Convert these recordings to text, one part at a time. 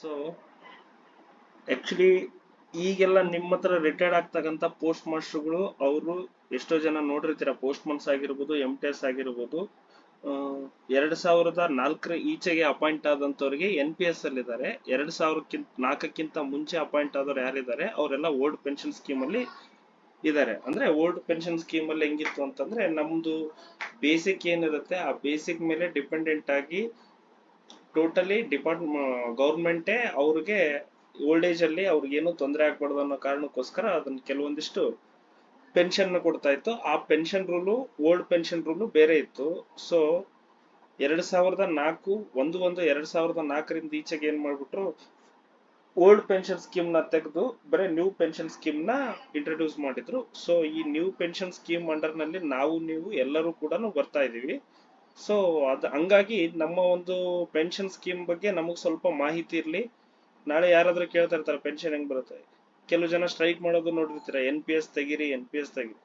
So actually ಈಗೆಲ್ಲ ನಿಮ್ಮ ಹತ್ರ ರಿಟೈರ್ಡ್ ಆಗ್ತಕ್ಕಂಥ ಪೋಸ್ಟ್ ಮಾಸ್ಟರ್ಗಳು ಅವರು ಎಷ್ಟೋ ಜನ ನೋಡಿರ್ತೀರ, ಪೋಸ್ಟ್ ಮನ್ಸ್ ಆಗಿರ್ಬೋದು, MTS ಆಗಿರ್ಬೋದು. 2004 ಈಚೆಗೆ ಅಪಾಯಿಂಟ್ ಆದಂತವ್ರಿಗೆ NPS ಅಲ್ಲಿ ಇದ್ದಾರೆ. 2004ಕ್ಕಿಂತ ಮುಂಚೆ ಅಪಾಯಿಂಟ್ ಆದವ್ರು ಯಾರಿದ್ದಾರೆ ಅವರೆಲ್ಲ ಓಲ್ಡ್ ಪೆನ್ಷನ್ ಸ್ಕೀಮ್ ಅಲ್ಲಿ ಇದ್ದಾರೆ. ಅಂದ್ರೆ ಓಲ್ಡ್ ಪೆನ್ಷನ್ ಸ್ಕೀಮ್ ಅಲ್ಲಿ ಹೆಂಗಿತ್ತು ಅಂತಂದ್ರೆ, ನಮ್ದು ಬೇಸಿಕ್ ಏನಿರುತ್ತೆ ಆ ಬೇಸಿಕ್ ಮೇಲೆ ಡಿಪೆಂಡೆಂಟ್ ಆಗಿ ಟೋಟಲಿ ಗೌರ್ಮೆಂಟೇ ಅವ್ರಿಗೆ ಓಲ್ಡ್ ಏಜ್ ಅಲ್ಲಿ ಅವ್ರಿಗೆ ಏನು ತೊಂದರೆ ಆಗ್ಬಾರ್ದು ಅನ್ನೋ ಕಾರಣಕ್ಕೋಸ್ಕರ ಅದನ್ನ ಕೆಲವೊಂದಿಷ್ಟು ಪೆನ್ಷನ್ ಕೊಡ್ತಾ ಇತ್ತು. ಆ pension rule old pension rule ಬೇರೆ ಇತ್ತು. ಸೊ 2004 ಈಚೆಗೆ ಏನ್ ಮಾಡ್ಬಿಟ್ರು, ಓಲ್ಡ್ ಪೆನ್ಷನ್ ಸ್ಕೀಮ್ ನ ತೆಗೆದು ಬರೀ ನ್ಯೂ ಪೆನ್ಷನ್ ಸ್ಕೀಮ್ ನ ಇಂಟ್ರೊಡ್ಯೂಸ್ ಮಾಡಿದ್ರು. ಸೊ ಈ ನ್ಯೂ ಪೆನ್ಷನ್ ಸ್ಕೀಮ್ ಅಂಡರ್ ನಲ್ಲಿ ನೀವು ಎಲ್ಲರೂ ಕೂಡ ಬರ್ತಾ ಇದೀವಿ. ಸೊ ಹಂಗಾಗಿ ನಮ್ಮ ಒಂದು ಪೆನ್ಷನ್ ಸ್ಕೀಮ್ ಬಗ್ಗೆ ನಮಗ್ ಸ್ವಲ್ಪ ಮಾಹಿತಿ ಇರ್ಲಿ. ನಾಳೆ ಯಾರಾದ್ರೂ ಕೇಳ್ತಾ ಇರ್ತಾರೆ ಪೆನ್ಷನ್ ಹೆಂಗ್ ಬರುತ್ತೆ, ಕೆಲವು ಜನ ಸ್ಟ್ರೈಕ್ ಮಾಡೋದು ನೋಡಿರ್ತೀರ, NPS ತೆಗೀರಿ NPS ತೆಗೀರಿ.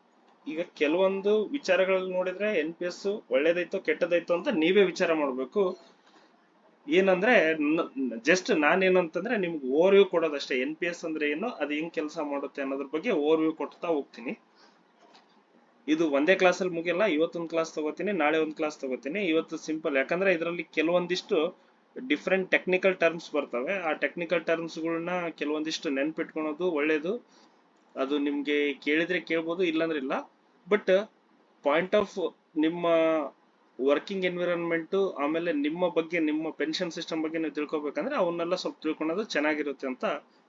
ಈಗ ಕೆಲವೊಂದು ವಿಚಾರಗಳಲ್ಲಿ ನೋಡಿದ್ರೆ NPS ಒಳ್ಳೇದಾಯ್ತೋ ಕೆಟ್ಟದಾಯ್ತೋ ಅಂತ ನೀವೇ ವಿಚಾರ ಮಾಡ್ಬೇಕು. ಏನಂದ್ರೆ ಜಸ್ಟ್ ನಾನೇನಂತಂದ್ರೆ ನಿಮ್ಗೆ ಓವರ್ವ್ಯೂ ಕೊಡೋದಷ್ಟೇ. NPS ಅಂದ್ರೆ ಏನು, ಅದು ಹೆಂಗ್ ಕೆಲಸ ಮಾಡುತ್ತೆ ಅನ್ನೋದ್ರ ಬಗ್ಗೆ ಓವರ್ವ್ಯೂ ಕೊಡ್ತಾ ಹೋಗ್ತೀನಿ. ಇದು ಒಂದೇ ಕ್ಲಾಸಲ್ಲಿ ಮುಗಿಯಲ್ಲ. ಇವತ್ತೊಂದು ಕ್ಲಾಸ್ ತಗೋತೀನಿ, ನಾಳೆ ಒಂದು ಕ್ಲಾಸ್ ತಗೋತೀನಿ. ಇವತ್ತು ಸಿಂಪಲ್, ಯಾಕಂದ್ರೆ ಇದರಲ್ಲಿ ಕೆಲವೊಂದಿಷ್ಟು ಡಿಫ್ರೆಂಟ್ ಟೆಕ್ನಿಕಲ್ ಟರ್ಮ್ಸ್ ಬರ್ತವೆ. ಆ ಟೆಕ್ನಿಕಲ್ ಟರ್ಮ್ಸ್ಗಳನ್ನ ಕೆಲವೊಂದಿಷ್ಟು ನೆನ್ಪಿಟ್ಕೊಳೋದು ಒಳ್ಳೇದು. ಅದು ನಿಮ್ಗೆ ಕೇಳಿದ್ರೆ ಕೇಳ್ಬೋದು, ಇಲ್ಲಾಂದ್ರೆ ಇಲ್ಲ. ಬಟ್ ಪಾಯಿಂಟ್ ಆಫ್ ನಿಮ್ಮ ವರ್ಕಿಂಗ್ ಎನ್ವಿರಾನ್ಮೆಂಟ್, ಆಮೇಲೆ ನಿಮ್ಮ ಬಗ್ಗೆ, ನಿಮ್ಮ ಪೆನ್ಷನ್ ಸಿಸ್ಟಮ್ ಬಗ್ಗೆ ನೀವು ತಿಳ್ಕೊಬೇಕಂದ್ರೆ ಅವನ್ನೆಲ್ಲ ಸ್ವಲ್ಪ ತಿಳ್ಕೊಳೋದು ಚೆನ್ನಾಗಿರುತ್ತೆ ಅಂತ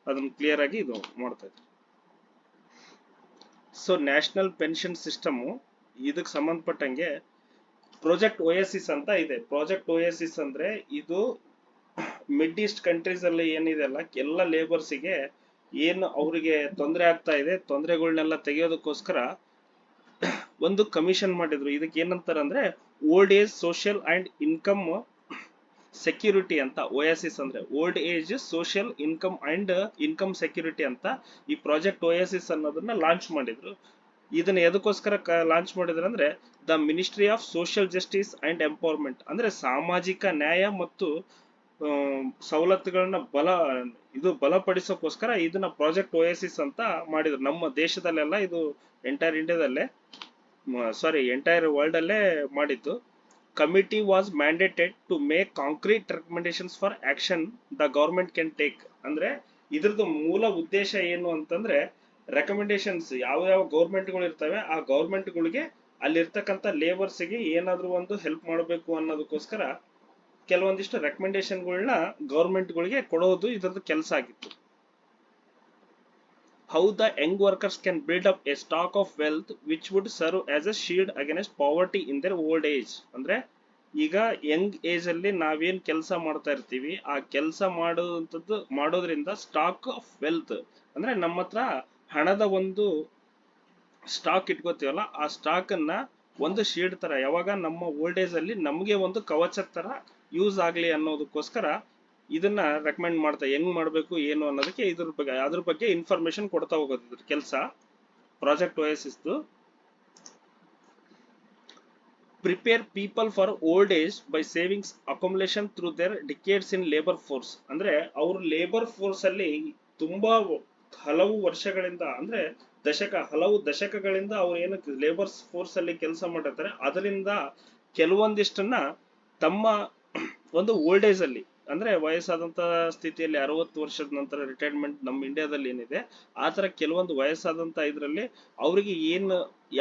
ಅದನ್ನ ಕ್ಲಿಯರ್ ಆಗಿ ಇದು ಮಾಡ್ತಾ ಇದ್ದಾರೆ. ಸೊ ನ್ಯಾಷನಲ್ ಪೆನ್ಷನ್ ಸಿಸ್ಟಮ್ ಇದಕ್ಕೆ ಸಂಬಂಧಪಟ್ಟಂಗೆ ಪ್ರಾಜೆಕ್ಟ್ OSIS ಅಂತ ಇದೆ. ಪ್ರಾಜೆಕ್ಟ್ OSIS ಅಂದ್ರೆ ಇದು ಮಿಡ್ ಈಸ್ಟ್ ಕಂಟ್ರೀಸ್ ಅಲ್ಲಿ ಏನಿದೆ ಅಲ್ಲ, ಎಲ್ಲ ಲೇಬರ್ಸಿಗೆ ಏನು ಅವರಿಗೆ ತೊಂದರೆ ಆಗ್ತಾ ಇದೆ, ತೊಂದರೆಗಳನ್ನೆಲ್ಲ ತೆಗೆಯೋದಕ್ಕೋಸ್ಕರ ಒಂದು ಕಮಿಷನ್ ಮಾಡಿದ್ರು. ಇದಕ್ಕೆ ಏನಂತಾರೆ ಅಂದ್ರೆ old age social and income security ಅಂತ. OSIS ಅಂದ್ರೆ old age social income and income security ಅಂತ ಈ ಪ್ರಾಜೆಕ್ಟ್ OSIS ಅನ್ನೋದನ್ನ ಲಾಂಚ್ ಮಾಡಿದ್ರು. ಇದನ್ನ ಎದಕ್ಕೋಸ್ಕರ ಲಾಂಚ್ ಮಾಡಿದ್ರು ಅಂದ್ರೆ the ministry of social justice and empowerment, ಅಂದ್ರೆ ಸಾಮಾಜಿಕ ನ್ಯಾಯ ಮತ್ತು ಸವಲತ್ತುಗಳನ್ನ ಬಲಪಡಿಸೋಕೋಸ್ಕರ ಇದನ್ನ ಪ್ರಾಜೆಕ್ಟ್ OSIS ಅಂತ ಮಾಡಿದ್ರು. ನಮ್ಮ ದೇಶದಲ್ಲೆಲ್ಲ ಇದು ಎಂಟೈರ್ ಇಂಡಿಯಾದಲ್ಲೇ, ಸಾರಿ ಎಂಟೈರ್ ವರ್ಲ್ಡ್ ಅಲ್ಲೇ ಮಾಡಿದ್ದು. Committee was mandated to make concrete recommendations for action the government can take. ಅಂದ್ರೆ ಇದ್ರದ್ದು ಮೂಲ ಉದ್ದೇಶ ಏನು ಅಂತಂದ್ರೆ, ರೆಕಮೆಂಡೇಶನ್ಸ್ ಯಾವ ಗೌರ್ಮೆಂಟ್ಗಳು ಇರ್ತವೆ ಆ ಗೌರ್ಮೆಂಟ್ಗಳಿಗೆ ಅಲ್ಲಿರ್ತಕ್ಕಂಥ ಲೇಬರ್ಸ್ಗೆ ಏನಾದ್ರೂ ಒಂದು ಹೆಲ್ಪ್ ಮಾಡಬೇಕು ಅನ್ನೋದಕ್ಕೋಸ್ಕರ ಕೆಲವೊಂದಿಷ್ಟು ರೆಕಮೆಂಡೇಶನ್ಗಳನ್ನ ಗೌರ್ಮೆಂಟ್ಗಳಿಗೆ ಕೊಡೋದು ಇದ್ರದ್ದು ಕೆಲಸ ಆಗಿತ್ತು. How the Young workers can build up A stock of wealth which wood serve as A shield against poverty in their old age. ಅಂದ್ರೆ ಈಗ ಯಂಗ್ ಏಜ್ ಅಲ್ಲಿ ನಾವೇನ್ ಕೆಲಸ ಮಾಡ್ತಾ ಇರ್ತೀವಿ, ಆ ಕೆಲಸ ಮಾಡೋದ್ರಿಂದ ಸ್ಟಾಕ್ ಆಫ್ ವೆಲ್ತ್ ಅಂದ್ರೆ ನಮ್ಮ ಹತ್ರ ಹಣದ ಒಂದು ಸ್ಟಾಕ್ ಇಟ್ಕೋತೀವಲ್ಲ, ಆ ಸ್ಟಾಕ್ ಅನ್ನ ಒಂದು ಶೀಲ್ಡ್ ತರ, ಯಾವಾಗ ನಮ್ಮ ಓಲ್ಡ್ ಏಜ್ ಅಲ್ಲಿ ನಮ್ಗೆ ಒಂದು ಕವಚ ತರ ಯೂಸ್ ಆಗ್ಲಿ ಅನ್ನೋದಕ್ಕೋಸ್ಕರ ಇದನ್ನ ರೆಕಮೆಂಡ್ ಮಾಡ್ತಾ ಹೆಂಗ್ ಮಾಡ್ಬೇಕು ಏನು ಅನ್ನೋದಕ್ಕೆ ಅದ್ರ ಬಗ್ಗೆ ಇನ್ಫಾರ್ಮೇಶನ್ ಕೊಡ್ತಾ ಹೋಗೋದು ಇದ್ರ ಕೆಲಸ. Project OSIS prepare people for old age by savings accumulation through their decades in labour force. ಅಂದ್ರೆ ಅವ್ರು ಲೇಬರ್ ಫೋರ್ಸ್ ಅಲ್ಲಿ ತುಂಬಾ ಹಲವು ವರ್ಷಗಳಿಂದ, ಅಂದ್ರೆ ಹಲವು ದಶಕಗಳಿಂದ ಅವ್ರು ಏನಕ್ಕೆ ಲೇಬರ್ ಫೋರ್ಸ್ ಅಲ್ಲಿ ಕೆಲಸ ಮಾಡಿರ್ತಾರೆ, ಅದರಿಂದ ಕೆಲವೊಂದಿಷ್ಟನ್ನ ತಮ್ಮ ಒಂದು ಓಲ್ಡ್ ಏಜ್ ಅಲ್ಲಿ, ಅಂದ್ರೆ ವಯಸ್ಸಾದಂತ ಸ್ಥಿತಿಯಲ್ಲಿ 60 ವರ್ಷದ ನಂತರ ರಿಟೈರ್ಮೆಂಟ್ ನಮ್ಮ ಇಂಡಿಯಾದಲ್ಲಿ ಏನಿದೆ ಆ ತರ ಕೆಲವೊಂದು ವಯಸ್ಸಾದಂತ ಇದ್ರಲ್ಲಿ ಅವ್ರಿಗೆ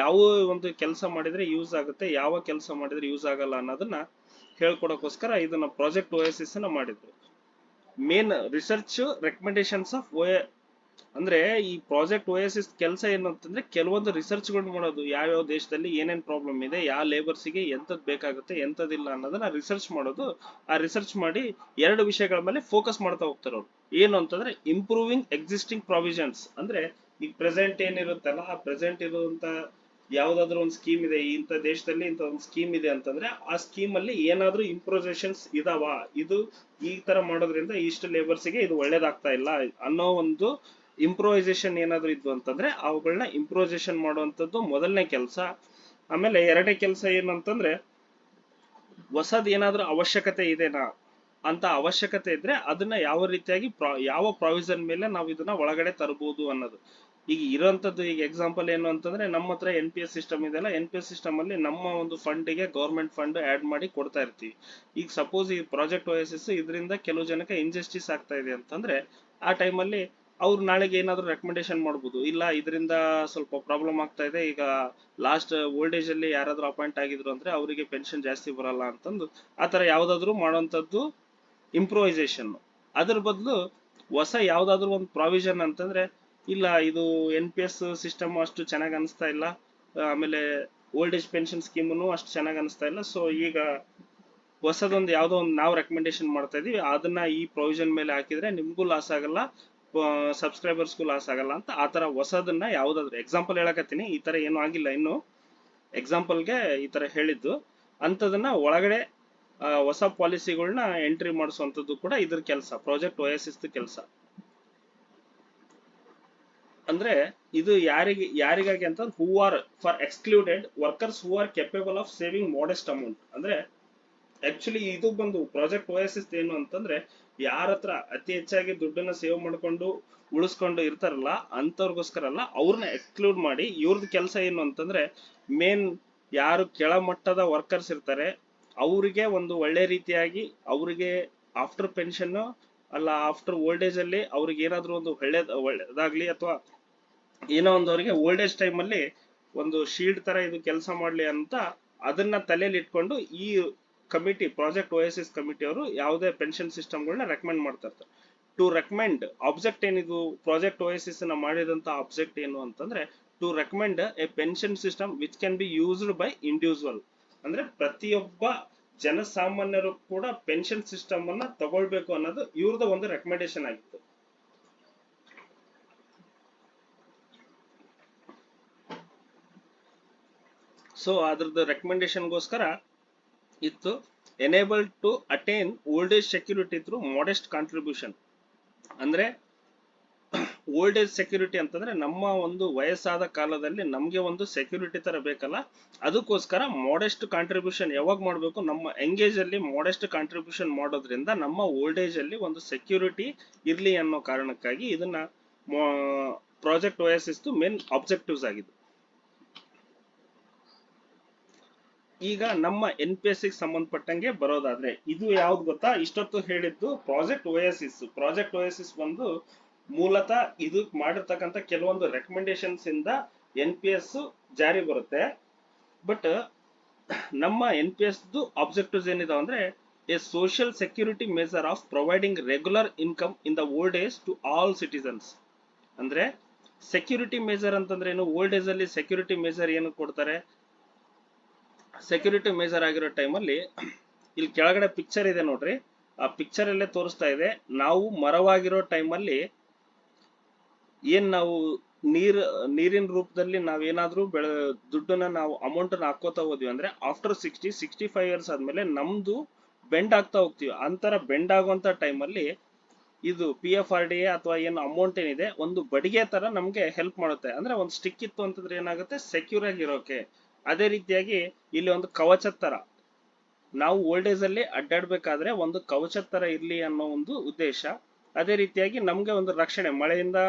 ಯಾವ ಒಂದು ಕೆಲಸ ಮಾಡಿದ್ರೆ ಯೂಸ್ ಆಗುತ್ತೆ, ಯಾವ ಕೆಲಸ ಮಾಡಿದ್ರೆ ಯೂಸ್ ಆಗಲ್ಲ ಅನ್ನೋದನ್ನ ಹೇಳ್ಕೊಡಕ್ಕೋಸ್ಕರ ಇದನ್ನ ಪ್ರಾಜೆಕ್ಟ್ OSIS ನ ಮಾಡಿದ್ರು. ಮೇನ್ ರಿಸರ್ಚ್ ರೆಕಮೆಂಡೇಶನ್ಸ್ ಆಫ್ ಅಂದ್ರೆ ಈ ಪ್ರಾಜೆಕ್ಟ್ OSIS ಕೆಲಸ ಏನು ಅಂತಂದ್ರೆ ಕೆಲವೊಂದು ರಿಸರ್ಚ್ ಗಳು ಮಾಡೋದು, ಯಾವ್ಯಾವ ದೇಶದಲ್ಲಿ ಏನೇನ್ ಪ್ರಾಬ್ಲಮ್ ಇದೆ, ಯಾವ ಲೇಬರ್ಸ್ಗೆ ಎಂತದ್ ಬೇಕಾಗುತ್ತೆ ಎಂತದಿಲ್ಲ ಅನ್ನೋದನ್ನ ರಿಸರ್ಚ್ ಮಾಡೋದು. ಆ ರಿಸರ್ಚ್ ಮಾಡಿ 2 ವಿಷಯಗಳ ಮೇಲೆ ಫೋಕಸ್ ಮಾಡ್ತಾ ಹೋಗ್ತಾರೆ ಅವ್ರು. ಏನು ಅಂತಂದ್ರೆ ಇಂಪ್ರೂವಿಂಗ್ ಎಕ್ಸಿಸ್ಟಿಂಗ್ ಪ್ರಾವಿಷನ್ಸ್, ಅಂದ್ರೆ ಈಗ ಪ್ರೆಸೆಂಟ್ ಏನಿರುತ್ತಲ್ಲ ಆ ಪ್ರೆಸೆಂಟ್ ಇರುವಂತ ಯಾವ್ದಾದ್ರು ಒಂದು ಸ್ಕೀಮ್ ಇದೆ, ಇಂಥ ದೇಶದಲ್ಲಿ ಇಂಥ ಒಂದು ಸ್ಕೀಮ್ ಇದೆ ಅಂತಂದ್ರೆ ಆ ಸ್ಕೀಮ್ ಅಲ್ಲಿ ಏನಾದ್ರೂ ಇಂಪ್ರೂವೈಸೇಷನ್ಸ್ ಇದಾವ, ಇದು ಈ ತರ ಮಾಡೋದ್ರಿಂದ ಇಷ್ಟು ಲೇಬರ್ಸ್ಗೆ ಇದು ಒಳ್ಳೇದಾಗ್ತಾ ಇಲ್ಲ ಅನ್ನೋ ಒಂದು ಇಂಪ್ರೂವೈಸೇಷನ್ ಏನಾದ್ರು ಇದ್ವು ಅಂತಂದ್ರೆ ಅವುಗಳನ್ನ ಇಂಪ್ರೂವೈಸೇಷನ್ ಮಾಡುವಂತದ್ದು ಮೊದಲನೇ ಕೆಲಸ. ಆಮೇಲೆ ಎರಡನೇ ಕೆಲಸ ಏನಂತಂದ್ರೆ ಹೊಸದ್ ಏನಾದ್ರೂ ಅವಶ್ಯಕತೆ ಇದೆನಾ ಅಂತ ಅವಶ್ಯಕತೆ ಇದ್ರೆ ಅದನ್ನ ಯಾವ ರೀತಿಯಾಗಿ ಯಾವ ಪ್ರಾವಿಷನ್ ಮೇಲೆ ನಾವು ಇದನ್ನ ಒಳಗಡೆ ತರಬಹುದು ಅನ್ನೋದು. ಈಗ ಇರೋಂಥದ್ದು ಈಗ ಎಕ್ಸಾಂಪಲ್ ಏನು ಅಂತಂದ್ರೆ ನಮ್ಮ ಹತ್ರ ಎನ್ ಪಿ ಎಸ್ ಸಿಸ್ಟಮ್ ಇದೆಲ್ಲ, ಎನ್ ಪಿ ಎಸ್ ಸಿಸ್ಟಮ್ ಅಲ್ಲಿ ನಮ್ಮ ಒಂದು ಫಂಡಿಗೆ ಗೌರ್ಮೆಂಟ್ ಫಂಡ್ ಆಡ್ ಮಾಡಿ ಕೊಡ್ತಾ ಇರ್ತೀವಿ. ಈಗ ಸಪೋಸ್ ಈ ಪ್ರಾಜೆಕ್ಟ್ OSS ಇದರಿಂದ ಕೆಲವು ಜನಕ್ಕೆ ಇಂಜಸ್ಟಿಸ್ ಆಗ್ತಾ ಇದೆ ಅಂತಂದ್ರೆ ಆ ಟೈಮಲ್ಲಿ ಅವ್ರು ನಾಳೆಗೆ ಏನಾದ್ರು ರೆಕಮೆಂಡೇಶನ್ ಮಾಡ್ಬೋದು, ಇಲ್ಲ ಇದರಿಂದ ಸ್ವಲ್ಪ ಪ್ರಾಬ್ಲಮ್ ಆಗ್ತಾ ಇದೆ, ಈಗ ಲಾಸ್ಟ್ ಓಲ್ಡ್ ಏಜ್ ಅಲ್ಲಿ ಯಾರಾದ್ರೂ ಅಪಾಯಿಂಟ್ ಆಗಿದ್ರು ಅಂದ್ರೆ ಅವರಿಗೆ ಪೆನ್ಷನ್ ಜಾಸ್ತಿ ಬರಲ್ಲ ಅಂತಂದು ಆ ತರ ಯಾವ್ದಾದ್ರು ಮಾಡುವಂತದ್ದು ಇಂಪ್ರೂವೈಸೇಷನ್. ಅದ್ರ ಬದಲು ಹೊಸ ಯಾವ್ದಾದ್ರು ಒಂದು ಪ್ರಾವಿಷನ್ ಅಂತಂದ್ರೆ ಇಲ್ಲ ಇದು ಎನ್ ಪಿ ಎಸ್ ಸಿಸ್ಟಮ್ ಅಷ್ಟು ಚೆನ್ನಾಗಿ ಅನಿಸ್ತಾ ಇಲ್ಲ, ಆಮೇಲೆ ಓಲ್ಡ್ ಏಜ್ ಪೆನ್ಷನ್ ಸ್ಕೀಮು ಅಷ್ಟು ಚೆನ್ನಾಗಿ ಅನಿಸ್ತಾ ಇಲ್ಲ, ಸೊ ಈಗ ಹೊಸದೊಂದು ಯಾವ್ದೋ ಒಂದು ನಾವು ರೆಕಮೆಂಡೇಶನ್ ಮಾಡ್ತಾ ಇದೀವಿ, ಅದನ್ನ ಈ ಪ್ರೊವಿಷನ್ ಮೇಲೆ ಹಾಕಿದ್ರೆ ನಿಮ್ಗೂ ಲಾಸ್ ಆಗಲ್ಲ, ಸಬ್ಸ್ಕ್ರೈಬರ್ಸ್ಗೂ ಲಾಸ್ ಆಗಲ್ಲ ಅಂತ ಆ ತರ ಹೊಸದನ್ನ ಯಾವ್ದಾದ್ರು ಎಕ್ಸಾಂಪಲ್ ಹೇಳಕತ್ತೀನಿ, ಈ ತರ ಏನು ಆಗಿಲ್ಲ ಇನ್ನು, ಎಕ್ಸಾಂಪಲ್ಗೆ ಈ ತರ ಹೇಳಿದ್ದು ಅಂತದನ್ನ ಒಳಗಡೆ ಹೊಸ ಪಾಲಿಸಿಗಳನ್ನ ಎಂಟ್ರಿ ಮಾಡಿಸುವಂತದ್ದು ಕೂಡ ಇದ್ರ ಕೆಲಸ, ಪ್ರಾಜೆಕ್ಟ್ OSS ಕೆಲಸ. ಅಂದ್ರೆ ಇದು ಯಾರಿಗಾಗಿ ಅಂತ who are for excluded workers who are capable of saving modest amount. ಅಂದ್ರೆ ಆಕ್ಚುಲಿ ಇದು ಬಂದು ಪ್ರಾಜೆಕ್ಟ್ OSS ಏನು ಅಂತಂದ್ರೆ ಯಾರ ಹತ್ರ ಅತಿ ಹೆಚ್ಚಾಗಿ ದುಡ್ಡನ್ನ ಸೇವ್ ಮಾಡ್ಕೊಂಡು ಉಳಿಸ್ಕೊಂಡು ಇರ್ತಾರಲ್ಲ ಅಂತವ್ರಿಗೋಸ್ಕರ ಅಲ್ಲ, ಅವ್ರನ್ನ ಎಕ್ಸ್ಕ್ಲೂಡ್ ಮಾಡಿ ಇವ್ರದ್ದು ಕೆಲಸ ಏನು ಅಂತಂದ್ರೆ ಮೇನ್ ಯಾರು ಕೆಳಮಟ್ಟದ ವರ್ಕರ್ಸ್ ಇರ್ತಾರೆ ಅವರಿಗೆ ಒಂದು ಒಳ್ಳೆ ರೀತಿಯಾಗಿ ಅವರಿಗೆ ಆಫ್ಟರ್ ಪೆನ್ಷನ್ ಅಲ್ಲ ಆಫ್ಟರ್ ಓಲ್ಡ್ ಏಜ್ ಅಲ್ಲಿ ಅವ್ರಿಗೆ ಏನಾದ್ರು ಒಂದು ಒಳ್ಳೇದಾಗ್ಲಿ ಅಥವಾ ಏನೋ ಒಂದು ಅವರಿಗೆ ಓಲ್ಡ್ ಏಜ್ ಟೈಮ್ ಅಲ್ಲಿ ಒಂದು ಶೀಲ್ಡ್ ತರ ಇದು ಕೆಲಸ ಮಾಡ್ಲಿ ಅಂತ ಅದನ್ನ ತಲೆಯಲ್ಲಿ ಇಟ್ಕೊಂಡು ಈ ಕಮಿಟಿ ಪ್ರಾಜೆಕ್ಟ್ OSS ಕಮಿಟಿ ಅವರು ಯಾವುದೇ ಪೆನ್ಷನ್ ಸಿಸ್ಟಮ್ಗಳನ್ನ ರೆಕಮೆಂಡ್ ಮಾಡ್ತಾ ಇರ್ತಾರೆ. ಟು ರೆಕಮೆಂಡ್ ಆಬ್ಜೆಕ್ಟ್ ಏನಿದು ಪ್ರಾಜೆಕ್ಟ್ OSS ನ ಮಾಡಿದಂತ ಆಬ್ಜೆಕ್ಟ್ ಏನು ಅಂತಂದ್ರೆ to recommend a pension system which can be used by individual. ಅಂದ್ರೆ ಪ್ರತಿಯೊಬ್ಬ ಜನಸಾಮಾನ್ಯರು ಕೂಡ ಪೆನ್ಷನ್ ಸಿಸ್ಟಮ್ ಅನ್ನ ತಗೊಳ್ಬೇಕು ಅನ್ನೋದು ಇವ್ರದ ಒಂದು ರೆಕಮೆಂಡೇಶನ್ ಆಗಿತ್ತು. ಸೊ ಅದ್ರದ್ದು ರೆಕಮೆಂಡೇಶನ್ಗೋಸ್ಕರ ಇತ್ತು enable to attain old age security through modest contribution. ಅಂದ್ರೆ ಓಲ್ಡ್ ಏಜ್ ಸೆಕ್ಯೂರಿಟಿ ಅಂತಂದ್ರೆ ನಮ್ಮ ಒಂದು ವಯಸ್ಸಾದ ಕಾಲದಲ್ಲಿ ನಮ್ಗೆ ಒಂದು ಸೆಕ್ಯೂರಿಟಿ ತರ ಬೇಕಲ್ಲ, ಅದಕ್ಕೋಸ್ಕರ ಮಾಡೆಸ್ಟ್ ಕಾಂಟ್ರಿಬ್ಯೂಷನ್ ಯಾವಾಗ ಮಾಡಬೇಕು, ನಮ್ಮ ಎಂಗೇಜ್ ಅಲ್ಲಿ ಮಾಡೆಸ್ಟ್ ಕಾಂಟ್ರಿಬ್ಯೂಷನ್ ಮಾಡೋದ್ರಿಂದ ನಮ್ಮ ಓಲ್ಡ್ ಏಜ್ ಅಲ್ಲಿ ಒಂದು ಸೆಕ್ಯೂರಿಟಿ ಇರ್ಲಿ ಅನ್ನೋ ಕಾರಣಕ್ಕಾಗಿ ಇದನ್ನ ಪ್ರಾಜೆಕ್ಟ್ OSS ಮೇನ್ ಆಬ್ಜೆಕ್ಟಿವ್ಸ್ ಆಗಿದೆ. ಈಗ ನಮ್ಮ NPS ಗೆ ಸಂಬಂಧಪಟ್ಟಂಗೆ ಬರೋದಾದ್ರೆ ಇದು ಯಾವ್ದು ಗೊತ್ತಾ, ಇಷ್ಟೊತ್ತು ಹೇಳಿದ್ದು ಪ್ರಾಜೆಕ್ಟ್ OSS. ಪ್ರಾಜೆಕ್ಟ್ OSS ಬಂದು ಮೂಲತಃ ಇದು ಮಾಡಿರ್ತಕ್ಕಂಥ ಕೆಲವೊಂದು ರೆಕಮೆಂಡೇಶನ್ಸ್ ಇಂದ NPS ಜಾರಿ ಬರುತ್ತೆ. ಬಟ್ ನಮ್ಮ NPS ಆಬ್ಜೆಕ್ಟಿವ್ಸ್ ಏನಿದಾವೆ ಅಂದ್ರೆ a social security measure of providing regular income in the old age to all citizens. ಅಂದ್ರೆ ಸೆಕ್ಯೂರಿಟಿ ಮೆಜರ್ ಅಂತಂದ್ರೆ ಏನು, ಓಲ್ಡ್ ಏಜ್ ಅಲ್ಲಿ ಸೆಕ್ಯೂರಿಟಿ ಮೆಜರ್ ಏನು ಕೊಡ್ತಾರೆ, ಸೆಕ್ಯೂರಿಟಿ ಮೇಜರ್ ಆಗಿರೋ ಟೈಮಲ್ಲಿ ಇಲ್ಲಿ ಕೆಳಗಡೆ ಪಿಕ್ಚರ್ ಇದೆ ನೋಡ್ರಿ, ಆ ಪಿಕ್ಚರ್ ಅಲ್ಲೇ ತೋರಿಸ್ತಾ ಇದೆ, ನಾವು ಮರವಾಗಿರೋ ಟೈಮಲ್ಲಿ ಏನ್ ನಾವು ನೀರಿನ ರೂಪದಲ್ಲಿ ನಾವೇನಾದ್ರೂ ದುಡ್ಡನ್ನ ನಾವು ಅಮೌಂಟ್ ಹಾಕೋತಾ ಹೋದ್ವಿ ಅಂದ್ರೆ ಆಫ್ಟರ್ 65 ಇಯರ್ಸ್ ಆದ್ಮೇಲೆ ನಮ್ದು ಬೆಂಡ್ ಆಗ್ತಾ ಹೋಗ್ತೀವಿ. ಅಂತರ ಬೆಂಡ್ ಆಗುವಂತ ಟೈಮಲ್ಲಿ ಇದು PFRDA ಅಥವಾ ಏನು ಅಮೌಂಟ್ ಏನಿದೆ ಒಂದು ಬಡಿಗೆ ತರ ನಮ್ಗೆ ಹೆಲ್ಪ್ ಮಾಡುತ್ತೆ. ಅಂದ್ರೆ ಒಂದು ಸ್ಟಿಕ್ ಇತ್ತು ಅಂತಂದ್ರೆ ಏನಾಗುತ್ತೆ, ಸೆಕ್ಯೂರ್ ಆಗಿರೋಕೆ. ಅದೇ ರೀತಿಯಾಗಿ ಇಲ್ಲಿ ಒಂದು ಕವಚದ ತರ, ನಾವು ಓಲ್ಡ್ ಏಜ್ ಅಲ್ಲಿ ಅಡ್ಡಾಡ್ಬೇಕಾದ್ರೆ ಒಂದು ಕವಚದ ತರ ಇರ್ಲಿ ಅನ್ನೋ ಒಂದು ಉದ್ದೇಶ. ಅದೇ ರೀತಿಯಾಗಿ ನಮ್ಗೆ ಒಂದು ರಕ್ಷಣೆ, ಮಳೆಯಿಂದ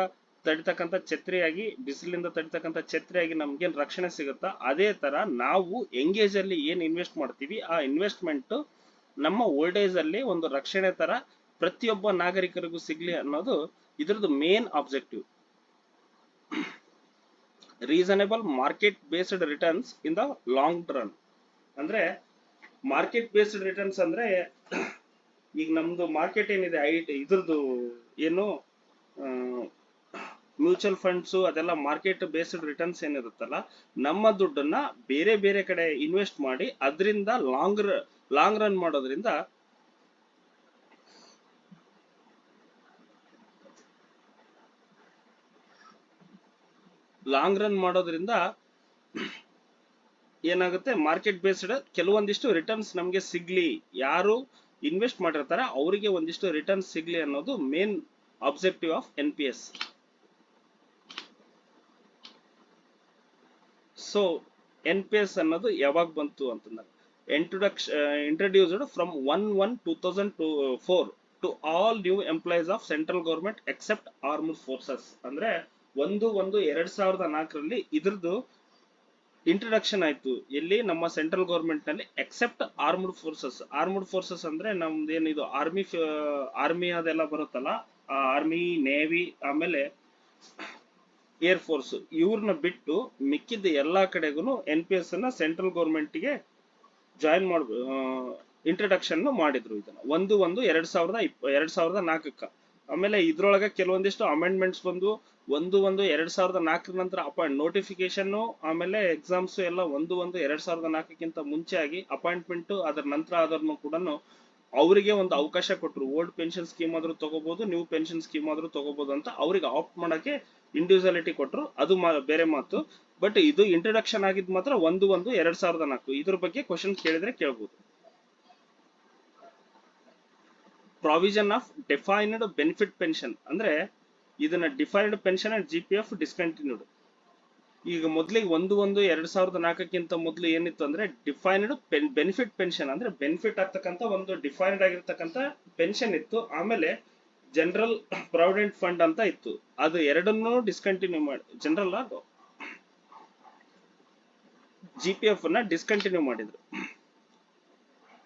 ತಡಿತಕ್ಕಂಥ ಛತ್ರಿಯಾಗಿ, ಬಿಸಿಲಿಂದ ತಡಿತಕ್ಕಂಥ ಛತ್ರಿಯಾಗಿ ನಮ್ಗೆ ರಕ್ಷಣೆ ಸಿಗುತ್ತಾ, ಅದೇ ತರ ನಾವು ಎಂಗೇಜ್ ಅಲ್ಲಿ ಏನ್ ಇನ್ವೆಸ್ಟ್ ಮಾಡ್ತೀವಿ ಆ ಇನ್ವೆಸ್ಟ್ಮೆಂಟ್ ನಮ್ಮ ಓಲ್ಡ್ ಏಜ್ ಅಲ್ಲಿ ಒಂದು ರಕ್ಷಣೆ ತರ ಪ್ರತಿಯೊಬ್ಬ ನಾಗರಿಕರಿಗೂ ಸಿಗ್ಲಿ ಅನ್ನೋದು ಇದ್ರದ್ದು main objective. Reasonable market based returns in the long run. ಅಂದ್ರೆ ಮಾರ್ಕೆಟ್ ಬೇಸ್ಡ್ ರಿಟರ್ನ್ಸ್ ಅಂದ್ರೆ ಈಗ ನಮ್ದು ಮಾರ್ಕೆಟ್ ಏನಿದೆ ಇದ್ರದ್ದು ಏನು ಮ್ಯೂಚುವಲ್ ಫಂಡ್ಸ್ ಅದೆಲ್ಲ ಮಾರ್ಕೆಟ್ ಬೇಸ್ಡ್ ರಿಟರ್ನ್ಸ್ ಏನಿರುತ್ತಲ್ಲ, ನಮ್ಮ ದುಡ್ಡನ್ನ ಬೇರೆ ಬೇರೆ ಕಡೆ ಇನ್ವೆಸ್ಟ್ ಮಾಡಿ ಅದರಿಂದ ಲಾಂಗ್ ರನ್ ಮಾಡೋದ್ರಿಂದ ಏನಾಗುತ್ತೆ, ಮಾರ್ಕೆಟ್ ಬೇಸ್ಡ್ ಕೆಲವೊಂದಿಷ್ಟು ರಿಟರ್ನ್ಸ್ ನಮ್ಗೆ ಸಿಗ್ಲಿ, ಯಾರು ಇನ್ವೆಸ್ಟ್ ಮಾಡಿರ್ತಾರೆ ಅವರಿಗೆ ಒಂದಿಷ್ಟು ರಿಟರ್ನ್ಸ್ ಸಿಗ್ಲಿ ಅನ್ನೋದು main objective of NPS. So NPS ಅನ್ನೋದು ಯಾವಾಗ ಬಂತು ಅಂತಂದ್ರೆ introduced from 1/1/2004 to all new employees of central government except armed forces. ಅಂದ್ರೆ 1/1/2004 ಇದ್ರದ್ದು ಇಂಟ್ರಡಕ್ಷನ್ ಆಯ್ತು ಎಲ್ಲಿ ನಮ್ಮ ಸೆಂಟ್ರಲ್ ಗೌರ್ಮೆಂಟ್ ನಲ್ಲಿ ಎಕ್ಸೆಪ್ಟ್ ಆರ್ಮ್ಡ್ ಫೋರ್ಸಸ್ ಅಂದ್ರೆ ನಮ್ದು ಏನಿದು ಆರ್ಮಿ ಅದೆಲ್ಲ ಬರುತ್ತಲ್ಲ, ಆರ್ಮಿ ನೇವಿ ಆಮೇಲೆ ಏರ್ ಫೋರ್ಸ್ ಇವ್ರನ್ನ ಬಿಟ್ಟು ಮಿಕ್ಕಿದ ಎಲ್ಲಾ ಕಡೆಗೂ NPS ಅನ್ನ ಸೆಂಟ್ರಲ್ ಗೌರ್ಮೆಂಟ್ ಗೆ ಜಾಯಿನ್ ಮಾಡ ಇಂಟ್ರಡಕ್ಷನ್ ಮಾಡಿದ್ರು ಇದನ್ನ 1/1/2004. ಆಮೇಲೆ ಇದ್ರೊಳಗೆ ಕೆಲವೊಂದಿಷ್ಟು ಅಮೆಂಡ್ಮೆಂಟ್ಸ್ ಬಂದು 1/1/2004 ನಂತರ ನೋಟಿಫಿಕೇಶನ್ ಆಮೇಲೆ ಎಕ್ಸಾಮ್ಸ್ ಎಲ್ಲ 1/1/2004 ಮುಂಚೆ ಆಗಿ ಅಪಾಯಿಂಟ್ಮೆಂಟ್ ಅದರ ನಂತರ ಆದ್ರೂ ಕೂಡ ಅವರಿಗೆ ಒಂದು ಅವಕಾಶ ಕೊಟ್ಟರು. ಓಲ್ಡ್ ಪೆನ್ಷನ್ ಸ್ಕೀಮ್ ಆದ್ರೂ ತಗೋಬಹುದು, ನ್ಯೂ ಪೆನ್ಷನ್ ಸ್ಕೀಮ್ ಆದ್ರೂ ತಗೋಬಹುದು ಅಂತ ಅವ್ರಿಗೆ ಆಪ್ಟ್ ಮಾಡಕ್ಕೆ ಇಂಡಿವಿಜುವಾಲಿಟಿ ಕೊಟ್ಟರು. ಅದು ಬೇರೆ ಮಾತು. ಬಟ್ ಇದು ಇಂಟ್ರಡಕ್ಷನ್ ಆಗಿದ್ ಮಾತ್ರ 1/1/2004. ಇದ್ರ ಬಗ್ಗೆ ಕ್ವಶನ್ ಕೇಳಿದ್ರೆ ಕೇಳಬಹುದು. Provision of defined benefit pension ಅಂದ್ರೆ ಇದನ್ನ defined pension and GPF discontinued. ಈಗ ಮೊದಲಿಗೆ 1/1/2004 ಮೊದಲು ಏನಿತ್ತು ಅಂದ್ರೆ ಡಿಫೈನ್ಡ್ ಬೆನಿಫಿಟ್ ಪೆನ್ಷನ್ ಅಂದ್ರೆ ಬೆನಿಫಿಟ್ ಆಗ್ತಕ್ಕಂಥ ಒಂದು ಡಿಫೈನ್ಡ್ ಆಗಿರ್ತಕ್ಕಂಥ ಪೆನ್ಷನ್ ಇತ್ತು. ಆಮೇಲೆ ಜನರಲ್ ಪ್ರಾವಿಡೆಂಟ್ ಫಂಡ್ ಅಂತ ಇತ್ತು. ಅದು ಎರಡನ್ನೂ ಡಿಸ್ಕಂಟಿನ್ಯೂ ಮಾಡಿ ಜನರಲ್ GPF ನ ಡಿಸ್ಕಂಟಿನ್ಯೂ ಮಾಡಿದ್ರು.